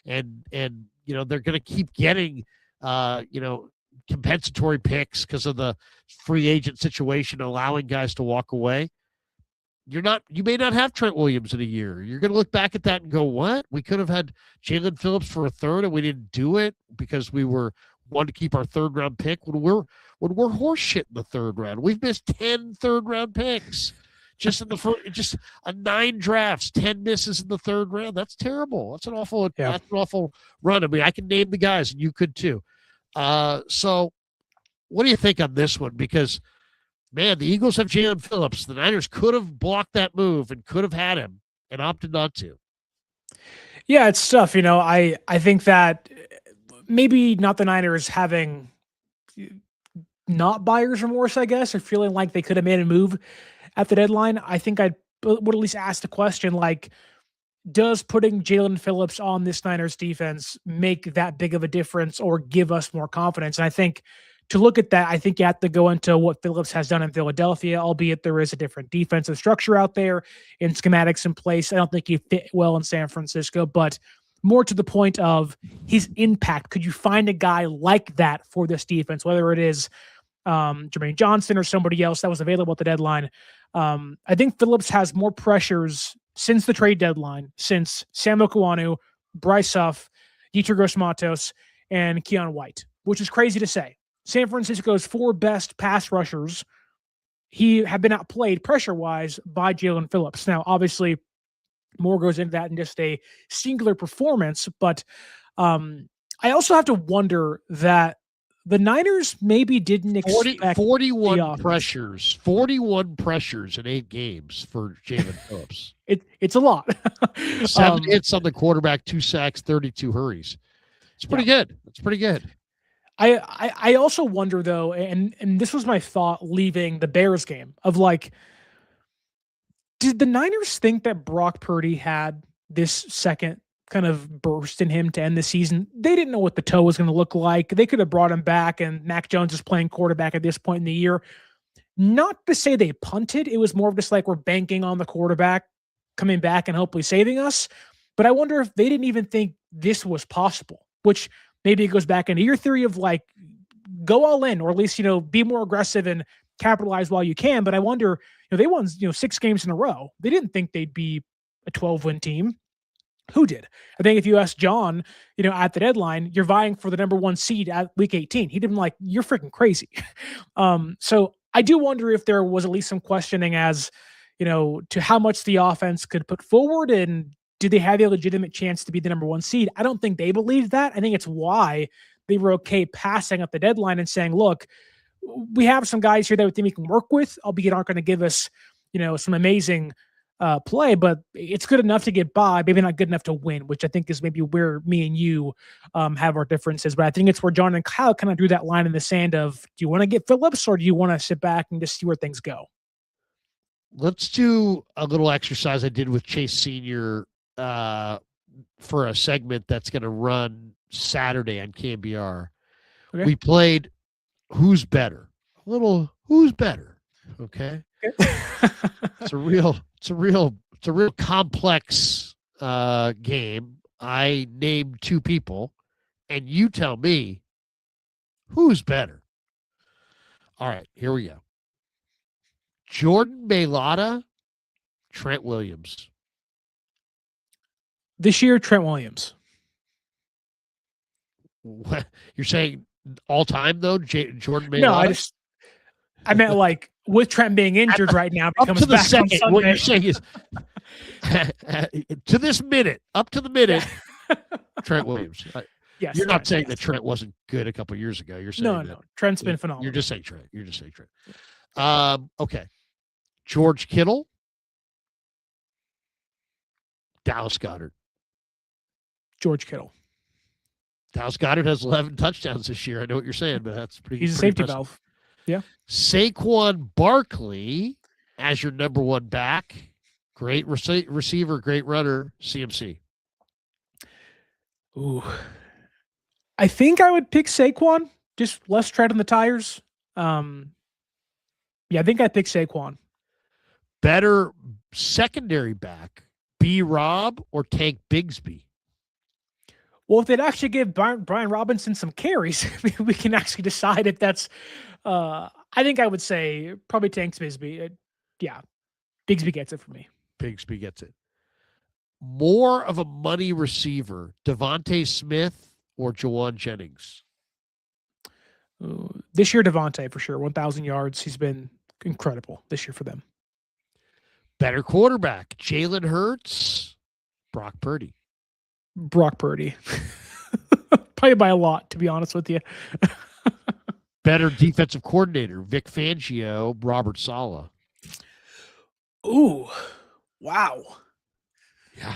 and they're going to keep getting compensatory picks because of the free agent situation, allowing guys to walk away. You may not have Trent Williams in a year. You're going to look back at that and go, what? We could have had Jalen Phillips for a third, and we didn't do it because we wanted to keep our third-round pick when we're horse shit in the third round. We've missed 10 third-round picks just in the first, just 9 drafts, 10 misses in the third round. That's terrible. That's an awful run. I mean, I can name the guys, and you could too. So what do you think on this one? Because, man, the Eagles have Jalen Phillips. The Niners could have blocked that move and could have had him and opted not to. Yeah, it's tough. I think that maybe not the Niners having not buyer's remorse, I guess, or feeling like they could have made a move at the deadline. I think I would at least ask the question, like, does putting Jalen Phillips on this Niners defense make that big of a difference or give us more confidence? And I think to look at that, I think you have to go into what Phillips has done in Philadelphia, albeit there is a different defensive structure out there and schematics in place. I don't think he fit well in San Francisco, but more to the point of his impact. Could you find a guy like that for this defense, whether it is Jermaine Johnson or somebody else that was available at the deadline? I think Phillips has more pressures since the trade deadline, since Samuel Kawanu, Bryce Huff, Dietrich Gross-Matos, and Keon White, which is crazy to say. San Francisco's 4 best pass rushers have been outplayed pressure-wise by Jalen Phillips. Now, obviously, more goes into that in just a singular performance, but I also have to wonder that the Niners maybe didn't expect 41 pressures in 8 games for Jalen Phillips. It's a lot. 7 hits on the quarterback, 2 sacks, 32 hurries. It's pretty good. It's pretty good. I also wonder though, and this was my thought leaving the Bears game of like, did the Niners think that Brock Purdy had this second kind of burst in him to end the season? They didn't know what the toe was going to look like. They could have brought him back, and Mac Jones is playing quarterback at this point in the year. Not to say they punted. It was more of just like, we're banking on the quarterback coming back and hopefully saving us. But I wonder if they didn't even think this was possible, which maybe it goes back into your theory of like, go all in, or at least, be more aggressive and capitalize while you can. But I wonder, they won, 6 games in a row. They didn't think they'd be a 12-win team. Who did? I think if you ask John, at the deadline, you're vying for the number 1 seed at week 18. He'd have been like, you're freaking crazy. So I do wonder if there was at least some questioning as, to how much the offense could put forward, and do they have a legitimate chance to be the number 1 seed? I don't think they believed that. I think it's why they were okay passing at the deadline and saying, look, we have some guys here that we think we can work with, albeit aren't going to give us, some amazing play, but it's good enough to get by, maybe not good enough to win, which I think is maybe where me and you have our differences. But I think it's where John and Kyle kind of drew that line in the sand of, do you want to get Phillips, or do you want to sit back and just see where things go? Let's do a little exercise I did with Chase Sr. For a segment that's going to run Saturday on KBR. Okay. We played Who's Better? A little Who's Better. Okay. It's a real complex game. I named 2 people, and you tell me who's better. All right, here we go. Jordan Mailata, Trent Williams. This year, Trent Williams. What you're saying all time though, Jordan Mailata? No, I meant like with Trent being injured right now, up to the back second. on What you're saying is to this minute, up to the minute, Trent Williams. Yes, you're not saying that Trent wasn't good a couple years ago. You're saying no. Trent's been phenomenal. You're just saying Trent. Okay. George Kittle, Dallas Goedert. George Kittle. Dallas Goedert has 11 touchdowns this year. I know what you're saying, but that's pretty. He's a pretty safety impressive. valve. Yeah. Saquon Barkley as your number 1 back. Great receiver, great runner, CMC. Ooh. I think I would pick Saquon, just less tread on the tires. Yeah, I think I'd pick Saquon. Better secondary back, B-Rob or Tank Bigsby? Well, if they'd actually give Brian Robinson some carries, we can actually decide if that's I think I would say probably Tank Bigsby. Yeah, Bigsby gets it for me. Bigsby gets it. More of a money receiver, Devontae Smith or Jawan Jennings? This year, Devontae for sure. 1,000 yards. He's been incredible this year for them. Better quarterback, Jalen Hurts, Brock Purdy. Brock Purdy. Probably by a lot, to be honest with you. Better defensive coordinator, Vic Fangio, Robert Saleh. Ooh, wow. Yeah.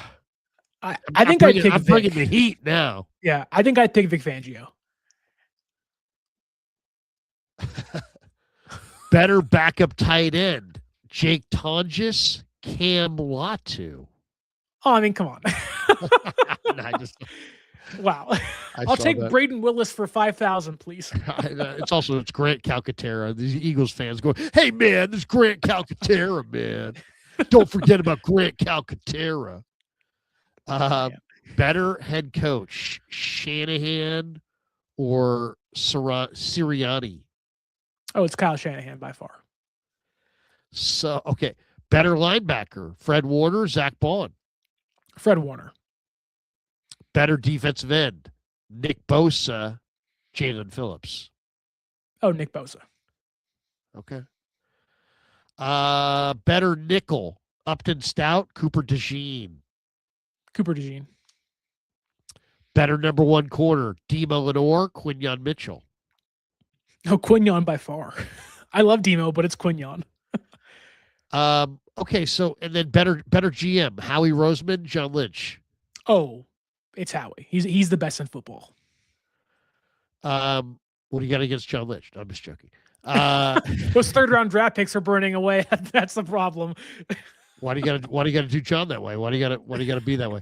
I think I'd pick I'm Vic. bringing the heat now. Yeah, I think I'd pick Vic Fangio. Better backup tight end, Jake Tonjes, Cam Latu. Oh, I mean, come on. Wow. I'll take that. Braden Willis for 5,000, please. It's Grant Calcaterra. These Eagles fans go, hey, man, this Grant Calcaterra, man. Don't forget about Grant Calcaterra. Better head coach, Shanahan or Sirianni? Oh, it's Kyle Shanahan by far. So, okay. Better linebacker, Fred Warner, Zach Bond. Fred Warner. Better defensive end, Nick Bosa, Jalen Phillips. Oh, Nick Bosa. Okay. Better nickel, Upton Stout, Cooper DeJean. Cooper DeJean. Better number 1 corner, Demo Lenore, Quinyon Mitchell. Oh, Quinyon by far. I love Demo, but it's Quinyon. Okay, so and then better GM, Howie Roseman, John Lynch. Oh, it's Howie. He's the best in football. What do you got against John Lynch? No, I'm just joking. Those third-round draft picks are burning away. That's the problem. Why do you gotta do John that way? Why do you gotta be that way?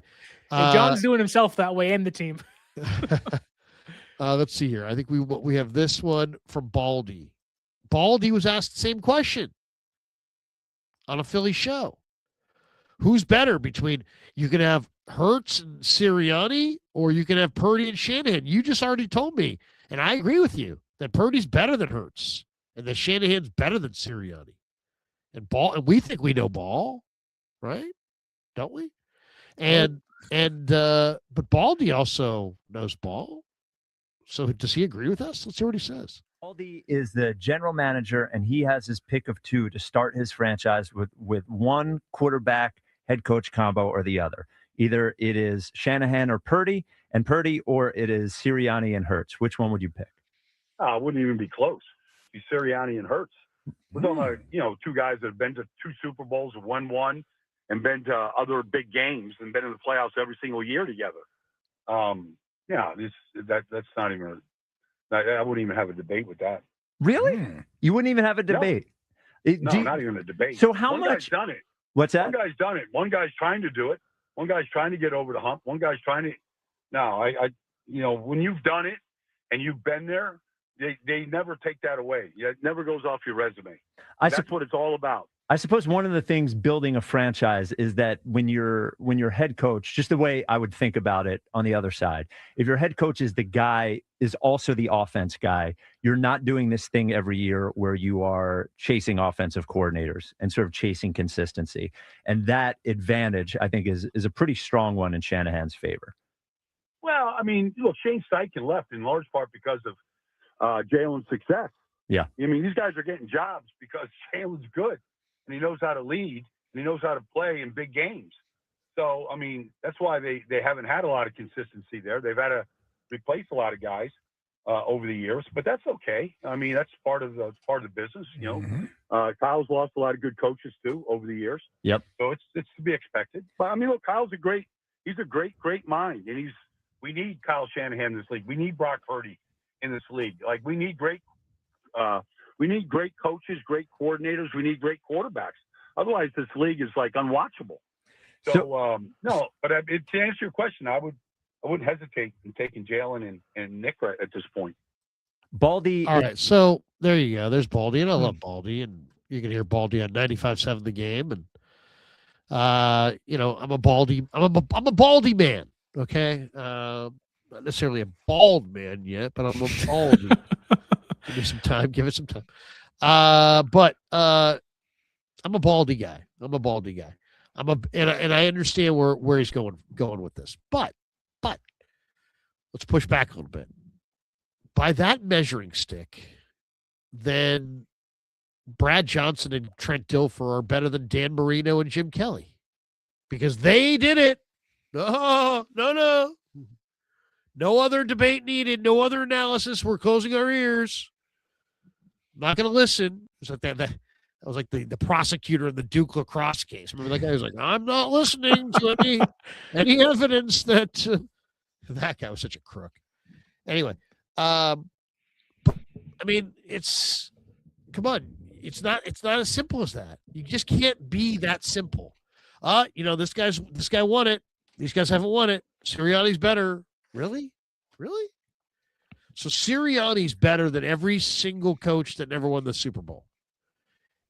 Hey, John's doing himself that way and the team. Let's see here. I think we have this one from Baldy. Baldy was asked the same question on a Philly show. Who's better between you can have Hurts and Sirianni, or you can have Purdy and Shanahan? You just already told me, and I agree with you, that Purdy's better than Hurts and that Shanahan's better than Sirianni. And we think we know ball, right? Don't we? But Baldy also knows ball. So does he agree with us? Let's see what he says. Baldy is the general manager, and he has his pick of two to start his franchise with one quarterback head coach combo or the other. Either it is Shanahan or Purdy, or it is Sirianni and Hurts. Which one would you pick? It wouldn't even be close. It'd be Sirianni and Hurts. We're talking about, two guys that have been to 2 Super Bowls, won one, and been to other big games and been in the playoffs every single year together. That's not even. I wouldn't even have a debate with that. Really? You wouldn't even have a debate? Not even a debate. So how One much? guy's done it. What's that? One guy's done it. One guy's trying to do it. One guy's trying to get over the hump. One guy's trying to. No, when you've done it and you've been there, they never take that away. It never goes off your resume. That's what it's all about. I suppose one of the things building a franchise is that when you're head coach, just the way I would think about it on the other side, if your head coach is the guy, is also the offense guy, you're not doing this thing every year where you are chasing offensive coordinators and sort of chasing consistency. And that advantage, I think, is a pretty strong one in Shanahan's favor. Well, I mean, look, Shane Steichen left in large part because of Jalen's success. Yeah. I mean, these guys are getting jobs because Jalen's good. And he knows how to lead, and he knows how to play in big games. So, I mean, that's why they haven't had a lot of consistency there. They've had to replace a lot of guys over the years, but that's okay. I mean, that's part of the business. Kyle's lost a lot of good coaches too over the years. Yep. So it's to be expected. But I mean, look, he's a great mind, and we need Kyle Shanahan in this league. We need Brock Purdy in this league. Like, we need great coaches, great coordinators. We need great quarterbacks. Otherwise, this league is like unwatchable. So no, but to answer your question, I wouldn't hesitate in taking Jalen and Nick right at this point. Baldy. All right, so there you go. There's Baldy, and I love Baldy, and you can hear Baldy on 95.7 The Game, and I'm a Baldy. I'm a Baldy man. Okay, not necessarily a bald man yet, but I'm a Baldy. Give it some time. But I'm a Baldy guy. And I understand where he's going with this. But let's push back a little bit. By that measuring stick, then Brad Johnson and Trent Dilfer are better than Dan Marino and Jim Kelly because they did it. No. No other debate needed. No other analysis. We're closing our ears. I'm not going to listen. It was like that was like the prosecutor in the Duke lacrosse case. Remember that guy was like, I'm not listening to any evidence that that guy was such a crook. Anyway, I mean, come on. It's not as simple as that. You just can't be that simple. This guy won it. These guys haven't won it. Sirianni's better. Really? So Sirianni's better than every single coach that never won the Super Bowl.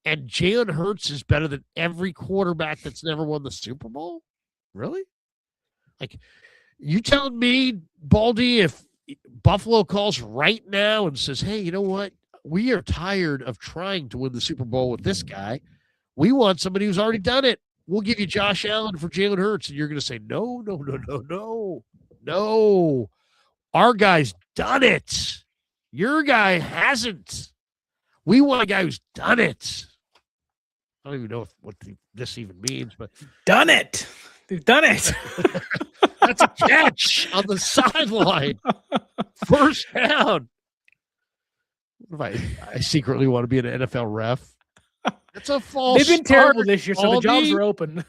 And Jalen Hurts is better than every quarterback that's never won the Super Bowl? Really? Like, you telling me, Baldy, if Buffalo calls right now and says, hey, you know what? We are tired of trying to win the Super Bowl with this guy. We want somebody who's already done it. We'll give you Josh Allen for Jalen Hurts. And you're going to say, no. Our guy's done it. Your guy hasn't. We want a guy who's done it. I don't even know what this even means, but done it. They've done it. That's a catch on the sideline. First down. What if I secretly want to be an NFL ref? That's a false. They've been terrible this year, so Baldy. the jobs are open.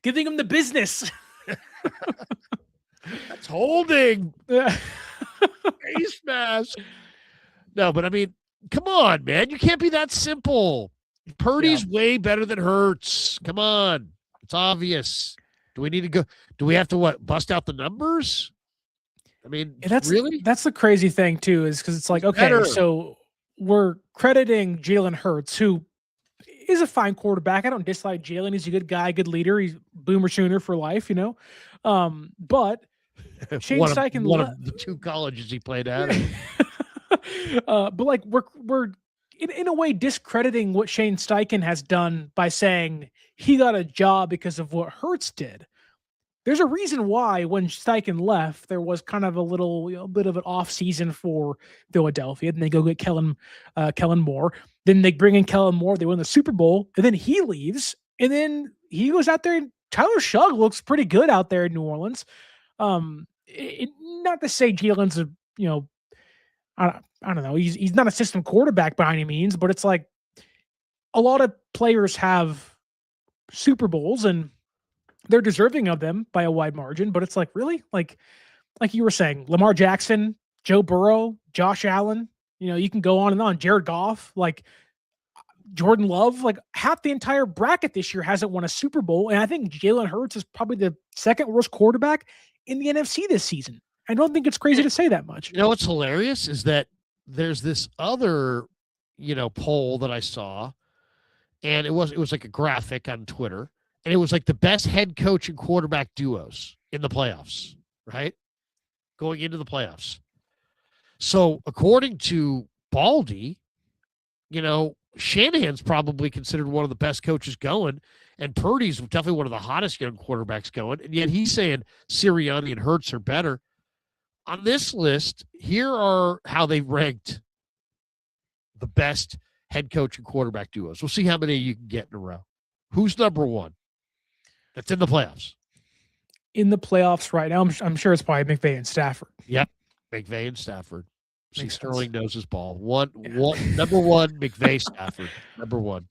Giving them the business. That's holding. face mask. No, but I mean, come on, man. You can't be that simple. Purdy's way better than Hurts. Come on. It's obvious. Do we need to go? Do we have to bust out the numbers? I mean, really? That's the crazy thing too, is because it's like, okay, better. so we're crediting Jalen Hurts, who is a fine quarterback. I don't dislike Jalen. He's a good guy, good leader. He's boomer sooner for life, But Shane Steichen, one of the 2 colleges he played at. but like we're in a way discrediting what Shane Steichen has done by saying he got a job because of what Hurts did. There's a reason why when Steichen left, there was kind of a little bit of an off season for Philadelphia. Then they go get Kellen Moore. Then they bring in Kellen Moore. They win the Super Bowl, and then he leaves, and then he goes out there. And Tyler Shugg looks pretty good out there in New Orleans. Not to say Jalen's I don't know. He's not a system quarterback by any means, but it's like a lot of players have Super Bowls and they're deserving of them by a wide margin. But it's like, really, like you were saying, Lamar Jackson, Joe Burrow, Josh Allen. You can go on and on. Jared Goff, like Jordan Love, like half the entire bracket this year hasn't won a Super Bowl, and I think Jalen Hurts is probably the second worst quarterback in the NFC this season. I don't think it's crazy to say that much. You know what's hilarious is that there's this other, poll that I saw, and it was like a graphic on Twitter, and it was like the best head coach and quarterback duos in the playoffs, right? Going into the playoffs. So according to Baldy, Shanahan's probably considered one of the best coaches going, and Purdy's definitely one of the hottest young quarterbacks going, and yet he's saying Sirianni and Hurts are better. On this list, here are how they ranked the best head coach and quarterback duos. We'll see how many you can get in a row. Who's number 1? That's in the playoffs. In the playoffs right now, I'm sure it's probably McVay and Stafford. Yep, McVay and Stafford. See, Sterling knows his ball. Number 1, McVay, Stafford. Number 1.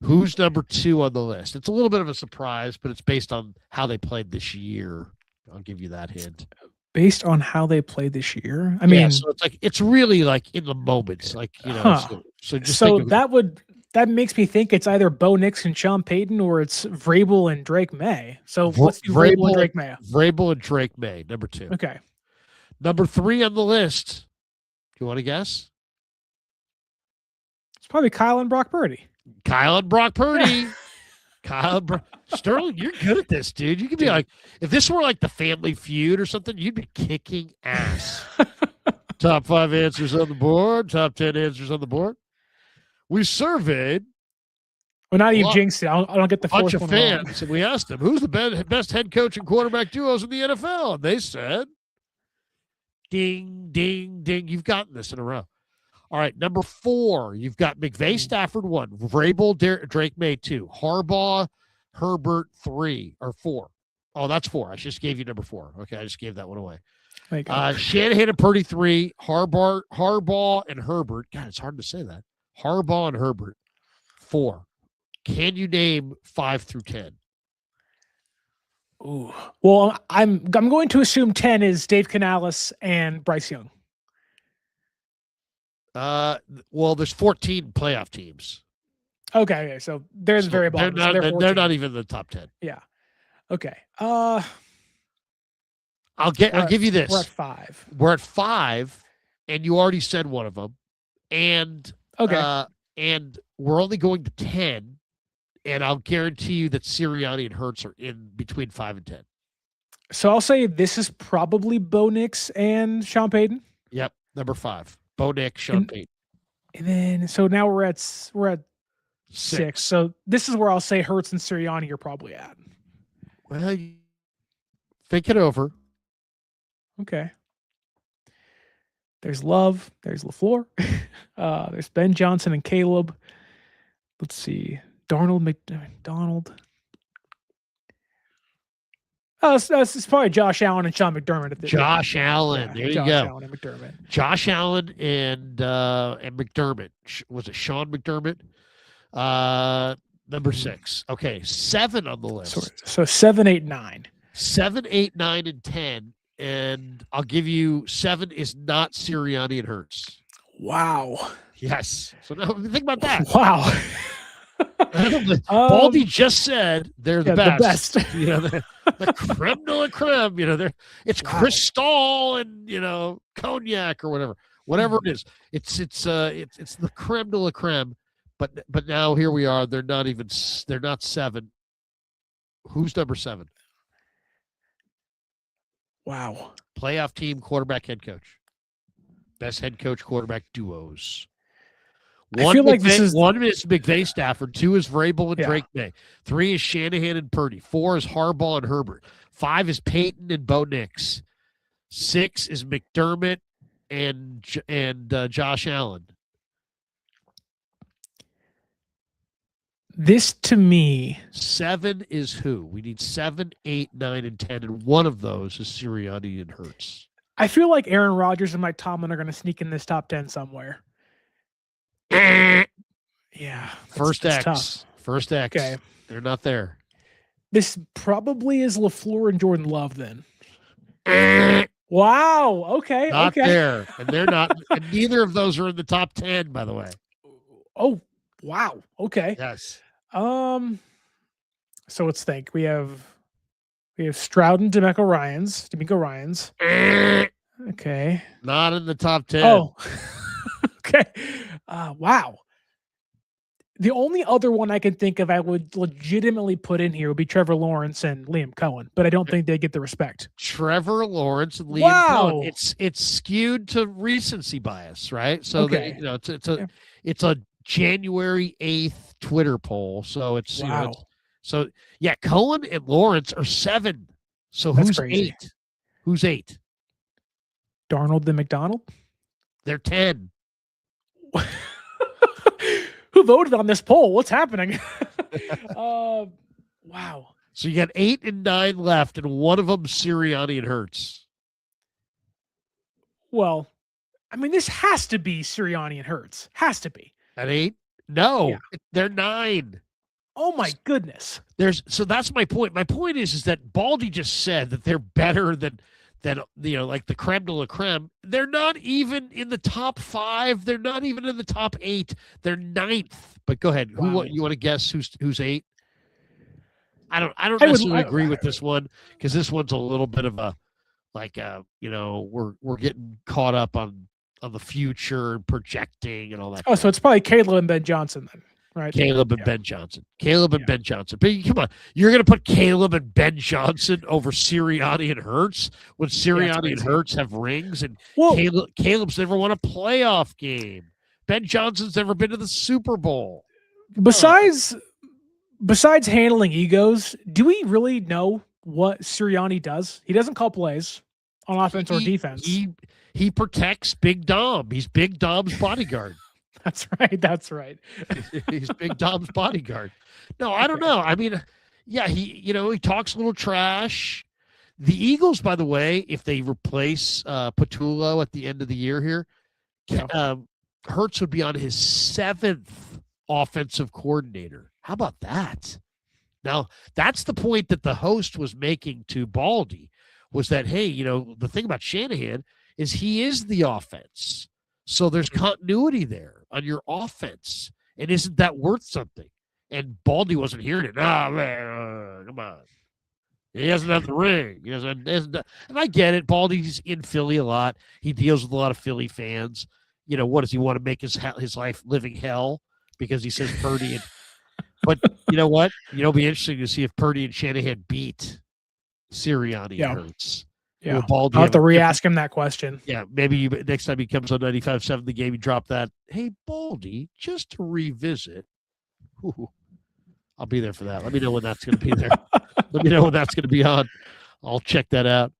Who's number 2 on the list? It's a little bit of a surprise, but it's based on how they played this year. I'll give you that hint. Based on how they played this year, I mean, so it's really like in the moments, like that makes me think it's either Bo Nix and Sean Payton, or it's Vrabel and Drake May. So let's do Vrabel and Drake May. Vrabel and Drake May, number 2. Okay, number 3 on the list. Do you want to guess? It's probably Kyle and Brock Purdy. Kyle and Brock Purdy. Sterling, you're good at this, dude. You could be like, if this were like the Family Feud or something, you'd be kicking ass. Top 5 answers on the board. Top 10 answers on the board. We surveyed. Well, now you jinxed it. I don't get the bunch fourth of one fans, wrong. and we asked them, who's the best head coach and quarterback duos in the NFL? And they said, ding, ding, ding. You've gotten this in a row. All right, number 4, you've got McVay, Stafford 1, Vrabel, Drake May 2, Harbaugh, Herbert 3 or 4. Oh, that's 4. I just gave you number 4. Okay, I just gave that one away. Shanahan and Purdy 3, Harbaugh and Herbert. God, it's hard to say that. Harbaugh and Herbert 4. Can you name 5 through 10? Ooh. Well, I'm going to assume 10 is Dave Canales and Bryce Young. Well, there's 14 playoff teams. Okay, so there's very bottom. They're not even in the top 10. Yeah. Okay. I'll give you this. We're at 5. We're at 5, and you already said one of them. And and we're only going to 10, and I'll guarantee you that Sirianni and Hurts are in between 5 and 10. So I'll say this is probably Bo Nix and Sean Payton. Yep, number 5. Bo Nix, Sean Payton. And then so now we're at 6. So this is where I'll say Hurts and Sirianni are probably at. Well, think it over. Okay. There's Love. There's LaFleur. There's Ben Johnson and Caleb. Let's see. McDonald. Oh, it's probably Josh Allen and Sean McDermott. Josh Allen. There you go. Josh Allen and McDermott. Josh Allen and McDermott. Was it Sean McDermott? Number 6. Okay, 7 on the list. So 7, 8, 9. 7, 8, 9, and 10. and I'll give you 7 is not Sirianni and Hurts. Wow. Yes. So now think about that. Wow. Baldy just said they're the best. The best. You know, the creme de la creme. You know, it's Cristal and cognac or whatever it is. It's the creme de la creme. But now here we are. They're not 7. Who's number 7? Wow. Playoff team, quarterback, head coach. Best head coach quarterback duos. I feel like this is 1 is McVay Stafford, 2 is Vrabel and Drake May, 3 is Shanahan and Purdy, 4 is Harbaugh and Herbert, 5 is Peyton and Bo Nix, 6 is McDermott and Josh Allen. This to me, 7 is who? We need 7, 8, 9, and 10, and one of those is Sirianni and Hurts. I feel like Aaron Rodgers and Mike Tomlin are going to sneak in this top 10 somewhere. Yeah. First X. Tough. First X. Okay. They're not there. This probably is LaFleur and Jordan Love then. Wow. Okay. Not there. And they're not. And neither of those are in the top 10, by the way. Oh, wow. Okay. Yes. So let's think. We have Stroud and D'Amico Ryans. Okay. Not in the top 10. Oh. Okay. Wow. The only other one I can think of I would legitimately put in here would be Trevor Lawrence and Liam Cohen, but I don't think they get the respect. Trevor Lawrence and Liam Cohen. It's skewed to recency bias, right? So it's a January 8th Twitter poll. So it's Cohen and Lawrence are 7. So That's who's crazy. 8? Who's 8? Darnold and McDonald? They're 10. Who voted on this poll? What's happening? Wow. So you got 8 and 9 left, and one of them Sirianni and Hurts. Well, I mean, this has to be Sirianni and Hurts. Has to be. At 8? No, they're 9. Oh my goodness. So that's my point. My point is that Baldy just said that they're better than like the creme de la creme. They're not even in the top 5. They're not even in the top 8. They're 9th. But go ahead. Wow. You want to guess who's 8? I don't necessarily agree with this one, because this one's a little bit of a we're getting caught up on the future and projecting and all that. Oh, so it's probably Caleb and Ben Johnson then, right? Caleb and Ben Johnson. Ben Johnson. But come on, you're going to put Caleb and Ben Johnson over Sirianni and Hurts when Sirianni and Hurts have rings, and Caleb's never won a playoff game. Ben Johnson's never been to the Super Bowl. Besides handling egos, do we really know what Sirianni does? He doesn't call plays on offense or defense. He protects Big Dom. He's Big Dom's bodyguard. That's right. He's Big Dom's bodyguard. No, I don't know. I mean, he talks a little trash. The Eagles, by the way, if they replace Patullo at the end of the year here, Hurts would be on his 7th offensive coordinator. How about that? Now, that's the point that the host was making to Baldy, was that, hey, the thing about Shanahan is he is the offense. So there's continuity there on your offense. And isn't that worth something? And Baldy wasn't hearing it. Man, come on. He doesn't have the ring. And I get it. Baldy's in Philly a lot. He deals with a lot of Philly fans. What does he want to make his life living hell because he says Purdy? But you know what? It'll be interesting to see if Purdy and Shanahan beat Sirianni and Hurts. Yeah, I'll have to re-ask him that question. Yeah, maybe next time he comes on 95.7 the game, you drop that. Hey, Baldy, just to revisit. Ooh, I'll be there for that. Let me know when that's going to be there. Let me know when that's going to be on. I'll check that out.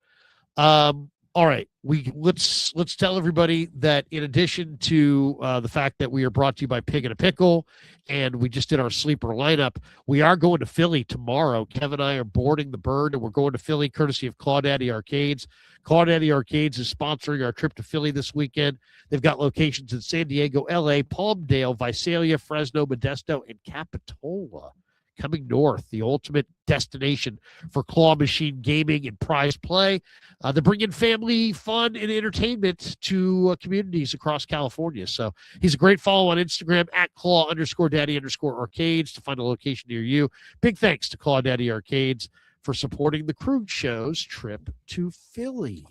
All right, let's tell everybody that in addition to the fact that we are brought to you by Pig and a Pickle, and we just did our sleeper lineup, we are going to Philly tomorrow. Kevin and I are boarding the bird, and we're going to Philly courtesy of Claudaddy Arcades. Claudaddy Arcades is sponsoring our trip to Philly this weekend. They've got locations in San Diego, LA, Palmdale, Visalia, Fresno, Modesto, and Capitola. coming north, the ultimate destination for claw machine gaming and prize play. They're bringing family fun and entertainment to communities across California. So he's a great follow on Instagram at claw_daddy_arcades to find a location near you. Big thanks to Claw Daddy Arcades for supporting the Krug Show's trip to Philly.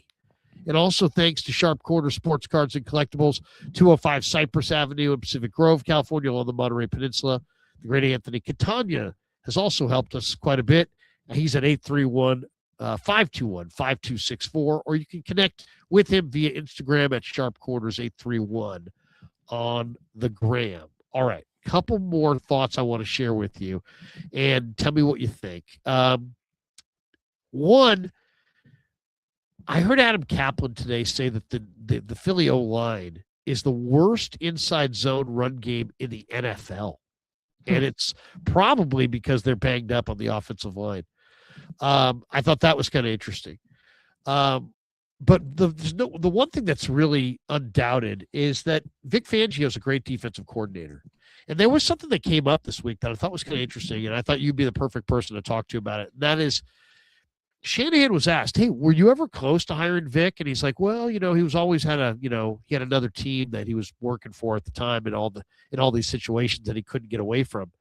And also thanks to Sharp Corner Sports Cards and Collectibles, 205 Cypress Avenue in Pacific Grove, California, along the Monterey Peninsula. The great Anthony Catania has also helped us quite a bit. He's at 831-521-5264, or you can connect with him via Instagram at Sharp Corners 831 on the gram. All right, couple more thoughts I want to share with you, and tell me what you think. One, I heard Adam Kaplan today say that the Philly O-line is the worst inside zone run game in the NFL. And it's probably because they're banged up on the offensive line. I thought that was kind of interesting. But the one thing that's really undoubted is that Vic Fangio is a great defensive coordinator. And there was something that came up this week that I thought was kind of interesting, and I thought you'd be the perfect person to talk to about it. And that is, Shanahan was asked, hey, were you ever close to hiring Vic? And he's like, well, he was always had he had another team that he was working for at the time in all these situations that he couldn't get away from.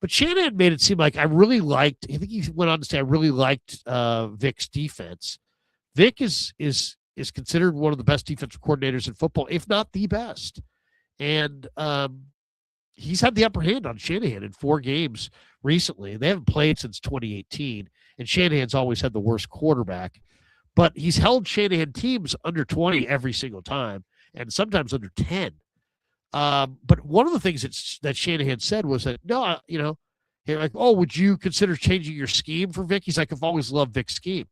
But Shanahan made it seem like I think he went on to say, I really liked Vic's defense. Vic is considered one of the best defensive coordinators in football, if not the best. And he's had the upper hand on Shanahan in 4 games recently. They haven't played since 2018. And Shanahan's always had the worst quarterback, but he's held Shanahan teams under 20 every single time, and sometimes under 10. But one of the things that Shanahan said was that, no, like, oh, would you consider changing your scheme for Vic? He's like, I've always loved Vic's scheme.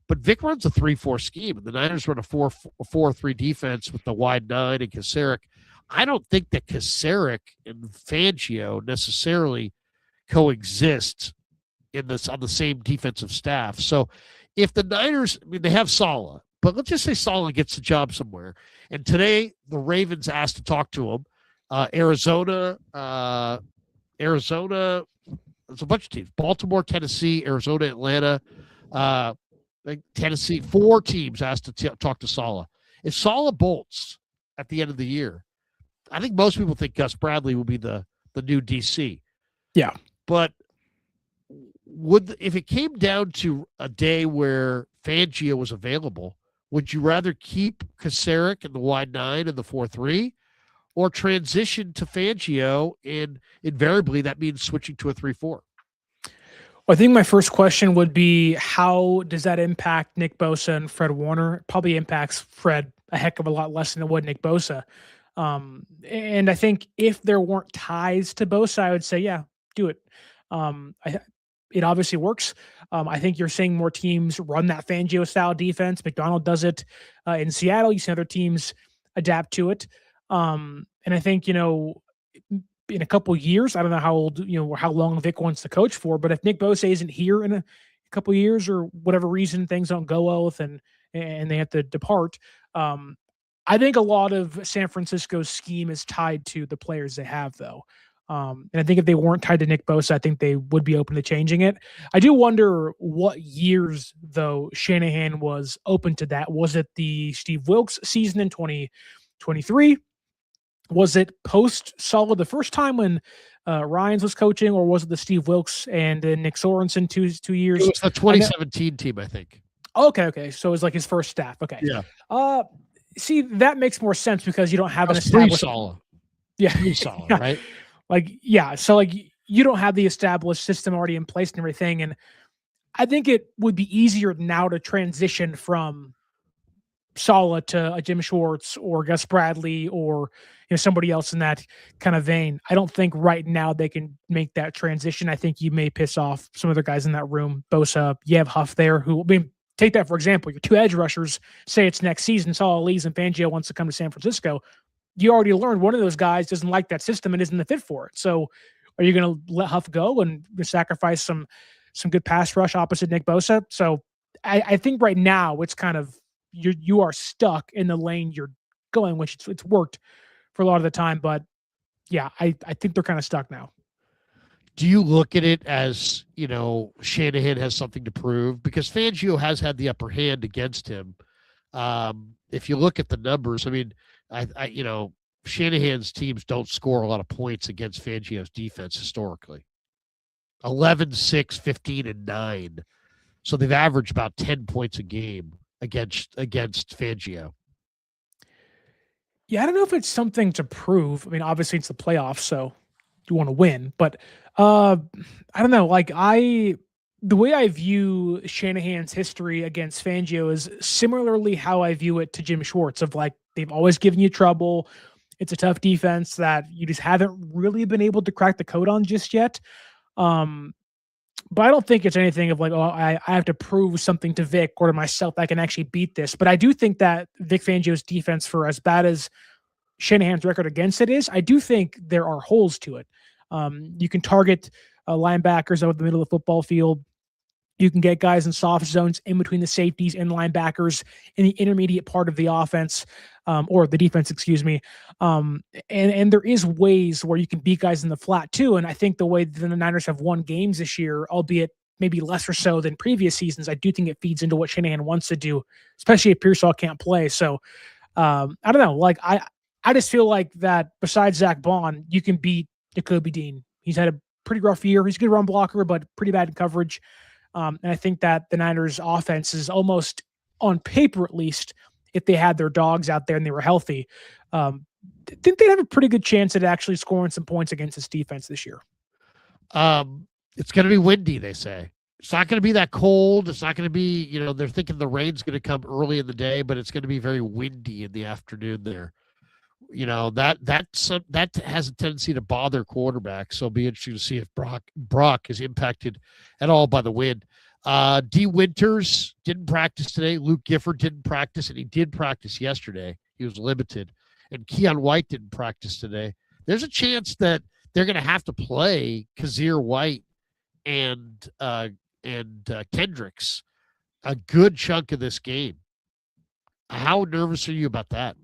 But Vic runs a 3-4 scheme, and the Niners run a 4-3 defense with the wide 9 and Kasarik. I don't think that Kasarik and Fangio necessarily coexist on the same defensive staff. So if the Niners, they have Saleh, but let's just say Saleh gets the job somewhere. And today the Ravens asked to talk to him. Arizona, there's a bunch of teams: Baltimore, Tennessee, Arizona, Atlanta, Tennessee. 4 teams asked to talk to Saleh. If Saleh bolts at the end of the year, I think most people think Gus Bradley will be the new DC. Yeah, but if it came down to a day where Fangio was available, would you rather keep Kasarik in the wide 9 and the 4-3, or transition to Fangio? And invariably, that means switching to a 3-4. Well, I think my first question would be, how does that impact Nick Bosa and Fred Warner? It probably impacts Fred a heck of a lot less than it would Nick Bosa. And I think if there weren't ties to Bosa, I would say, yeah, do it. It obviously works. I think you're seeing more teams run that Fangio-style defense. McDonald does it in Seattle. You see other teams adapt to it. And I think, in a couple years, I don't know how old, how long Vic wants to coach for, but if Nick Bosa isn't here in a couple years or whatever reason, things don't go well with and they have to depart, I think a lot of San Francisco's scheme is tied to the players they have, though. And I think if they weren't tied to Nick Bosa, I think they would be open to changing it. I do wonder what years, though, Shanahan was open to that. Was it the Steve Wilkes season in 2023? Was it post-Saleh the first time when Ryans was coaching, or was it the Steve Wilkes and then Nick Sorensen two years? It was the 2017 team, I think. Okay. So it was like his first staff. Okay. Yeah. See, that makes more sense because you don't have an established Saleh. Yeah. Saleh, right? So you don't have the established system already in place and everything. And I think it would be easier now to transition from Saleh to a Jim Schwartz or Gus Bradley or somebody else in that kind of vein. I don't think right now they can make that transition. I think you may piss off some other guys in that room. Bosa, you have Huff there, take that for example. Your 2 edge rushers, say it's next season, Saleh leaves and Fangio wants to come to San Francisco. You already learned one of those guys doesn't like that system and isn't the fit for it. So are you going to let Huff go and sacrifice some good pass rush opposite Nick Bosa? So I think right now it's kind of, you are stuck in the lane you're going, which it's worked for a lot of the time. But yeah, I think they're kind of stuck now. do you look at it as, Shanahan has something to prove? Because Fangio has had the upper hand against him. If you look at the numbers, I mean, Shanahan's teams don't score a lot of points against Fangio's defense historically. 11, 6, 15, and 9. So they've averaged about 10 points a game against Fangio. Yeah, I don't know if it's something to prove. I mean, obviously it's the playoffs, so you want to win. But I don't know. The way I view Shanahan's history against Fangio is similarly how I view it to Jim Schwartz. Of they've always given you trouble. It's a tough defense that you just haven't really been able to crack the code on just yet. But I don't think it's anything of I have to prove something to Vic or to myself that I can actually beat this. But I do think that Vic Fangio's defense, for as bad as Shanahan's record against it is, I do think there are holes to it. You can target linebackers over the middle of the football field. You can get guys in soft zones in between the safeties and linebackers in the intermediate part of the offense, or the defense, excuse me. And there is ways where you can beat guys in the flat too. And I think the way the Niners have won games this year, albeit maybe less or so than previous seasons, I do think it feeds into what Shanahan wants to do, especially if Pearsall can't play. So I don't know. I just feel like that besides Zach Bond, you can beat Jacoby Dean. He's had a pretty rough year. He's a good run blocker, but pretty bad in coverage. And I think that the Niners offense is almost, on paper at least, if they had their dogs out there and they were healthy, I think they'd have a pretty good chance at actually scoring some points against this defense this year. It's going to be windy, they say. It's not going to be that cold. It's not going to be, they're thinking the rain's going to come early in the day, but it's going to be very windy in the afternoon there. That has a tendency to bother quarterbacks. So it'll be interesting to see if Brock is impacted at all by the wind. D. Winters didn't practice today. Luke Gifford didn't practice, and he did practice yesterday. He was limited. And Keon White didn't practice today. There's a chance that they're going to have to play Kazir White and Kendricks a good chunk of this game. How nervous are you about that?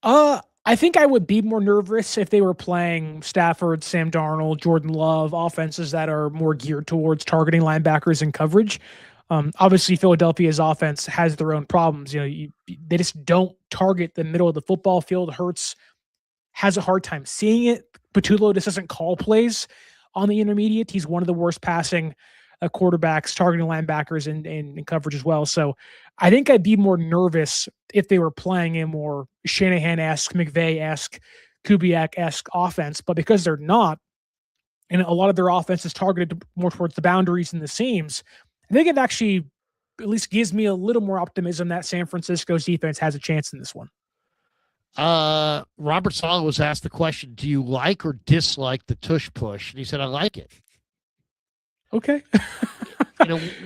I think I would be more nervous if they were playing Stafford, Sam Darnold, Jordan Love, offenses that are more geared towards targeting linebackers and coverage. Obviously, Philadelphia's offense has their own problems. They just don't target the middle of the football field. Hurts has a hard time seeing it. Patullo just doesn't call plays on the intermediate. He's one of the worst passing quarterbacks targeting linebackers and coverage as well. So I think I'd be more nervous if they were playing a more Shanahan-esque, McVay-esque, Kubiak-esque offense. But because they're not, and a lot of their offense is targeted more towards the boundaries and the seams, I think it actually at least gives me a little more optimism that San Francisco's defense has a chance in this one. Robert Saleh was asked the question, do you like or dislike the tush push? And he said, I like it. Okay.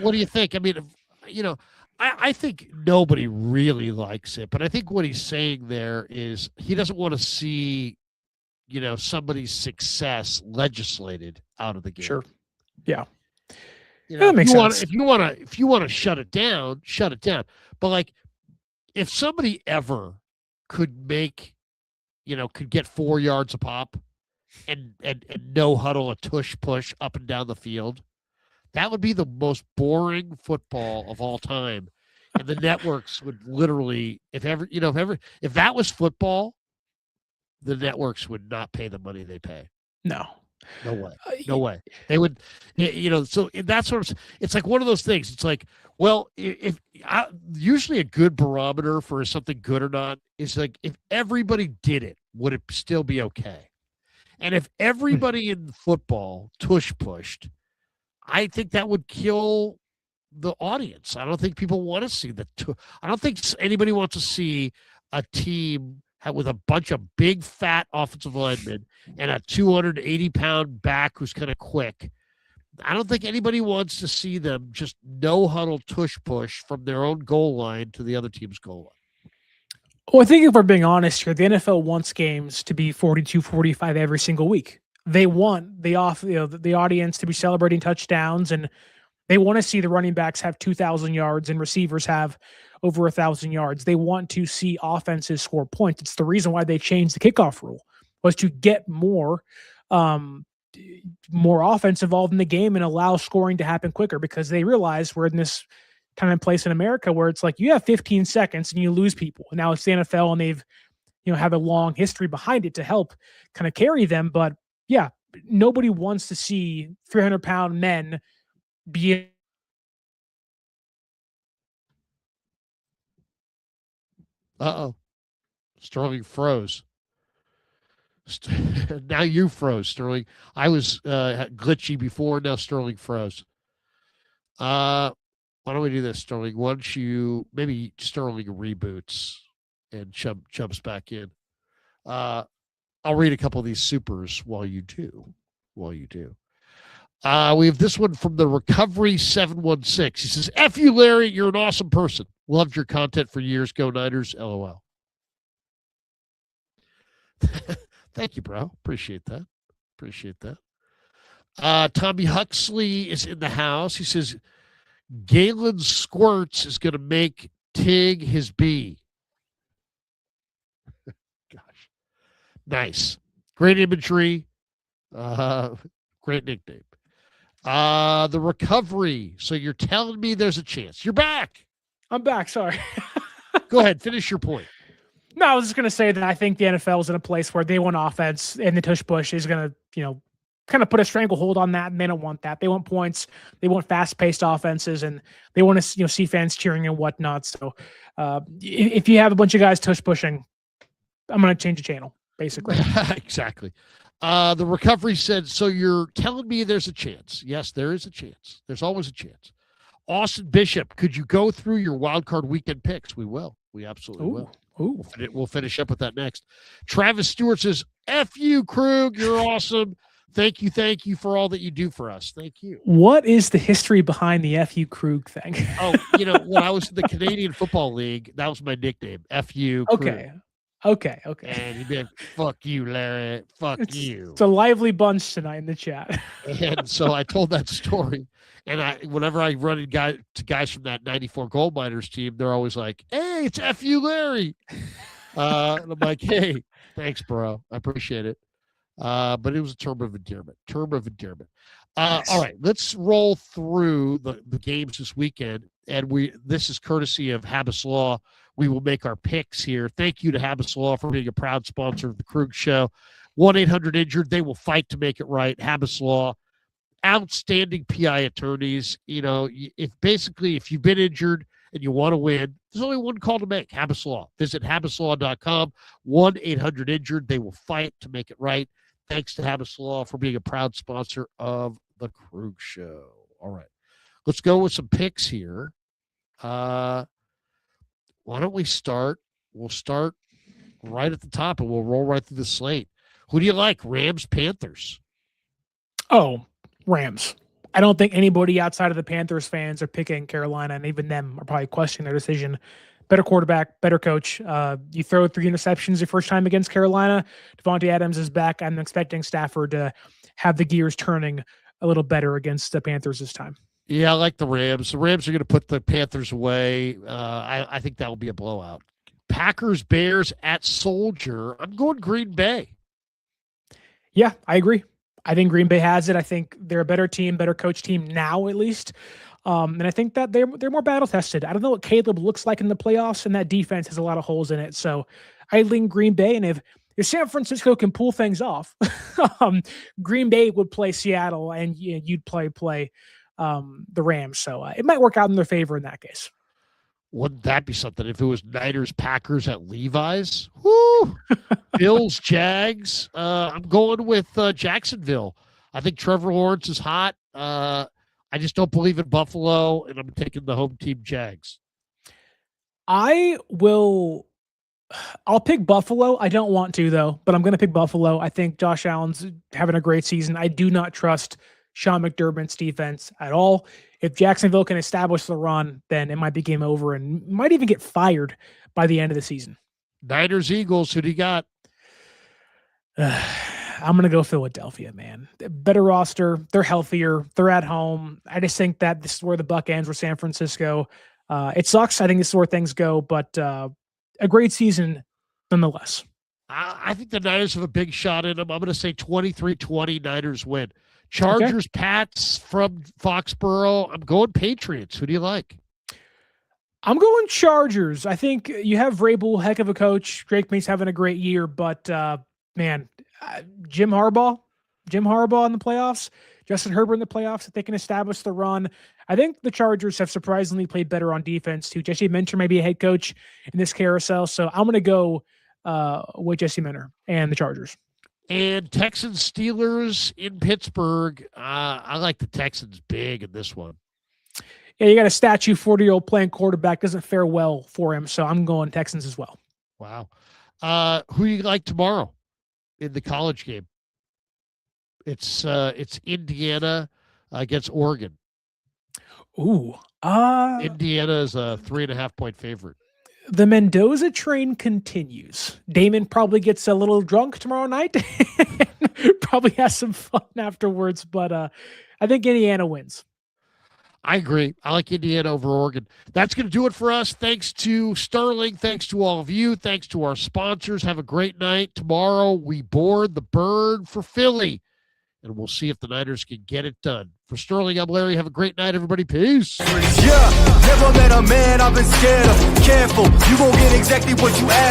What do you think? I mean, I think nobody really likes it, but I think what he's saying there is he doesn't want to see, somebody's success legislated out of the game. Sure. Yeah. That makes sense. If you want to shut it down, shut it down. But if somebody ever could make, could get 4 yards a pop and no huddle a tush push up and down the field, that would be the most boring football of all time. And the networks would literally, if that was football, the networks would not pay the money they pay. No way. No way. They would, so that's what it's like one of those things. It's like, well, usually a good barometer for something good or not is if everybody did it, would it still be okay? And if everybody in football tush pushed, I think that would kill the audience. I don't think people want to see I don't think anybody wants to see a team with a bunch of big, fat offensive linemen and a 280-pound back who's kind of quick. I don't think anybody wants to see them just no huddle tush push from their own goal line to the other team's goal line. Well, I think if we're being honest here, the NFL wants games to be 42-45 every single week. They want the audience to be celebrating touchdowns, and they want to see the running backs have 2,000 yards and receivers have over 1,000 yards. They want to see offenses score points. It's the reason why they changed the kickoff rule, was to get more more offense involved in the game and allow scoring to happen quicker, because they realize we're in this kind of place in America where it's like you have 15 seconds and you lose people. Now it's the NFL and they've, have a long history behind it to help kind of carry them. But yeah, nobody wants to see 300-pound men be. Uh-oh. Sterling froze. Now you froze, Sterling. I was glitchy before. Now Sterling froze. Why don't we do this, Sterling? Why don't you maybe Sterling reboots and jumps back in. I'll read a couple of these supers while you do. We have this one from the Recovery 716. He says, F you, Larry. You're an awesome person. Loved your content for years. Go Niners. LOL. Thank you, bro. Appreciate that. Tommy Huxley is in the house. He says, Galen Squirts is going to make Tig his B. Gosh. Nice. Great imagery. Great nickname. The Recovery. So you're telling me there's a chance. You're back. I'm back. Sorry. Go ahead. Finish your point. No, I was just going to say that I think the NFL is in a place where they want offense, and the tush push is going to, kind of put a stranglehold on that, and they don't want that. They want points. They want fast-paced offenses, and they want to, see fans cheering and whatnot. So if you have a bunch of guys tush pushing, I'm going to change the channel, basically. Exactly. The Recovery said, so you're telling me there's a chance. Yes, there is a chance. There's always a chance. Austin Bishop, could you go through your wild card weekend picks? We will. We absolutely will. Ooh. We'll finish up with that next. Travis Stewart says, F you, Krug. You're awesome. Thank you for all that you do for us. Thank you. What is the history behind the F you, Krug thing? Oh, when I was in the Canadian Football League, that was my nickname. F you, Krug. Okay. And he'd be like, fuck you, Larry. Fuck you. It's a lively bunch tonight in the chat. And so I told that story. And whenever I run into guys from that 94 Gold Miners team, they're always like, hey, it's F you, Larry. And I'm like, hey, thanks, bro. I appreciate it. But it was a term of endearment. All right, let's roll through the games this weekend. And this is courtesy of Habas Law. We will make our picks here. Thank you to Habas Law for being a proud sponsor of the Krug Show. 1-800-INJURED. They will fight to make it right. Habas Law. Outstanding PI attorneys. If you've been injured and you want to win, there's only one call to make. Habas Law. Visit habaslaw.com. 1-800-INJURED. They will fight to make it right. Thanks to Habas Law for being a proud sponsor of the Krug Show. All right, let's go with some picks here. Why don't we start? We'll start right at the top and we'll roll right through the slate. Who do you like? Rams, Panthers? Oh, Rams. I don't think anybody outside of the Panthers fans are picking Carolina, and even them are probably questioning their decision. Better quarterback, better coach. You throw 3 interceptions your first time against Carolina. Devontae Adams is back. I'm expecting Stafford to have the gears turning a little better against the Panthers this time. Yeah, I like the Rams. The Rams are going to put the Panthers away. I think that will be a blowout. Packers, Bears at Soldier. I'm going Green Bay. Yeah, I agree. I think Green Bay has it. I think they're a better team, better coach team now, at least. And I think that they're more battle tested. I don't know what Caleb looks like in the playoffs, and that defense has a lot of holes in it. So I lean Green Bay, and if San Francisco can pull things off, Green Bay would play Seattle, and you'd play the Rams. So it might work out in their favor in that case. Wouldn't that be something if it was Niners, Packers at Levi's? Woo! Bills, Jags. I'm going with Jacksonville. I think Trevor Lawrence is hot. I just don't believe in Buffalo, and I'm taking the home team Jags. I'll pick Buffalo. I don't want to, though, but I'm going to pick Buffalo. I think Josh Allen's having a great season. I do not trust Sean McDermott's defense at all. If Jacksonville can establish the run, then it might be game over and might even get fired by the end of the season. Niners, Eagles, who do you got? I'm going to go Philadelphia, man. Better roster. They're healthier. They're at home. I just think that this is where the buck ends with San Francisco. It sucks. I think this is where things go, but a great season nonetheless. I think the Niners have a big shot in them. I'm going to say 23-20 Niners win. Chargers, Pats from Foxborough. I'm going Patriots. Who do you like? I'm going Chargers. I think you have Vrabel, heck of a coach. Drake May's having a great year, but Jim Harbaugh in the playoffs, Justin Herbert in the playoffs, if they can establish the run. I think the Chargers have surprisingly played better on defense too. Jesse Minter may be a head coach in this carousel, so I'm going to go with Jesse Minter and the Chargers. And Texans Steelers in Pittsburgh. I like the Texans big in this one. Yeah, you got a statue 40-year-old playing quarterback. Doesn't fare well for him, so I'm going Texans as well. Wow. Who do you like tomorrow in the college game? It's Indiana against Oregon. Ooh. Indiana is a 3.5-point favorite. The Mendoza train continues. Damon probably gets a little drunk tomorrow night. Probably has some fun afterwards, but I think Indiana wins. I agree. I like Indiana over Oregon. That's going to do it for us. Thanks to Sterling. Thanks to all of you. Thanks to our sponsors. Have a great night. Tomorrow, we board the bird for Philly, and we'll see if the Niners can get it done. For Sterling, I'm Larry. Have a great night, everybody. Peace. Yeah, never met a man I've been scared of. Careful, you gon' get exactly what you asked.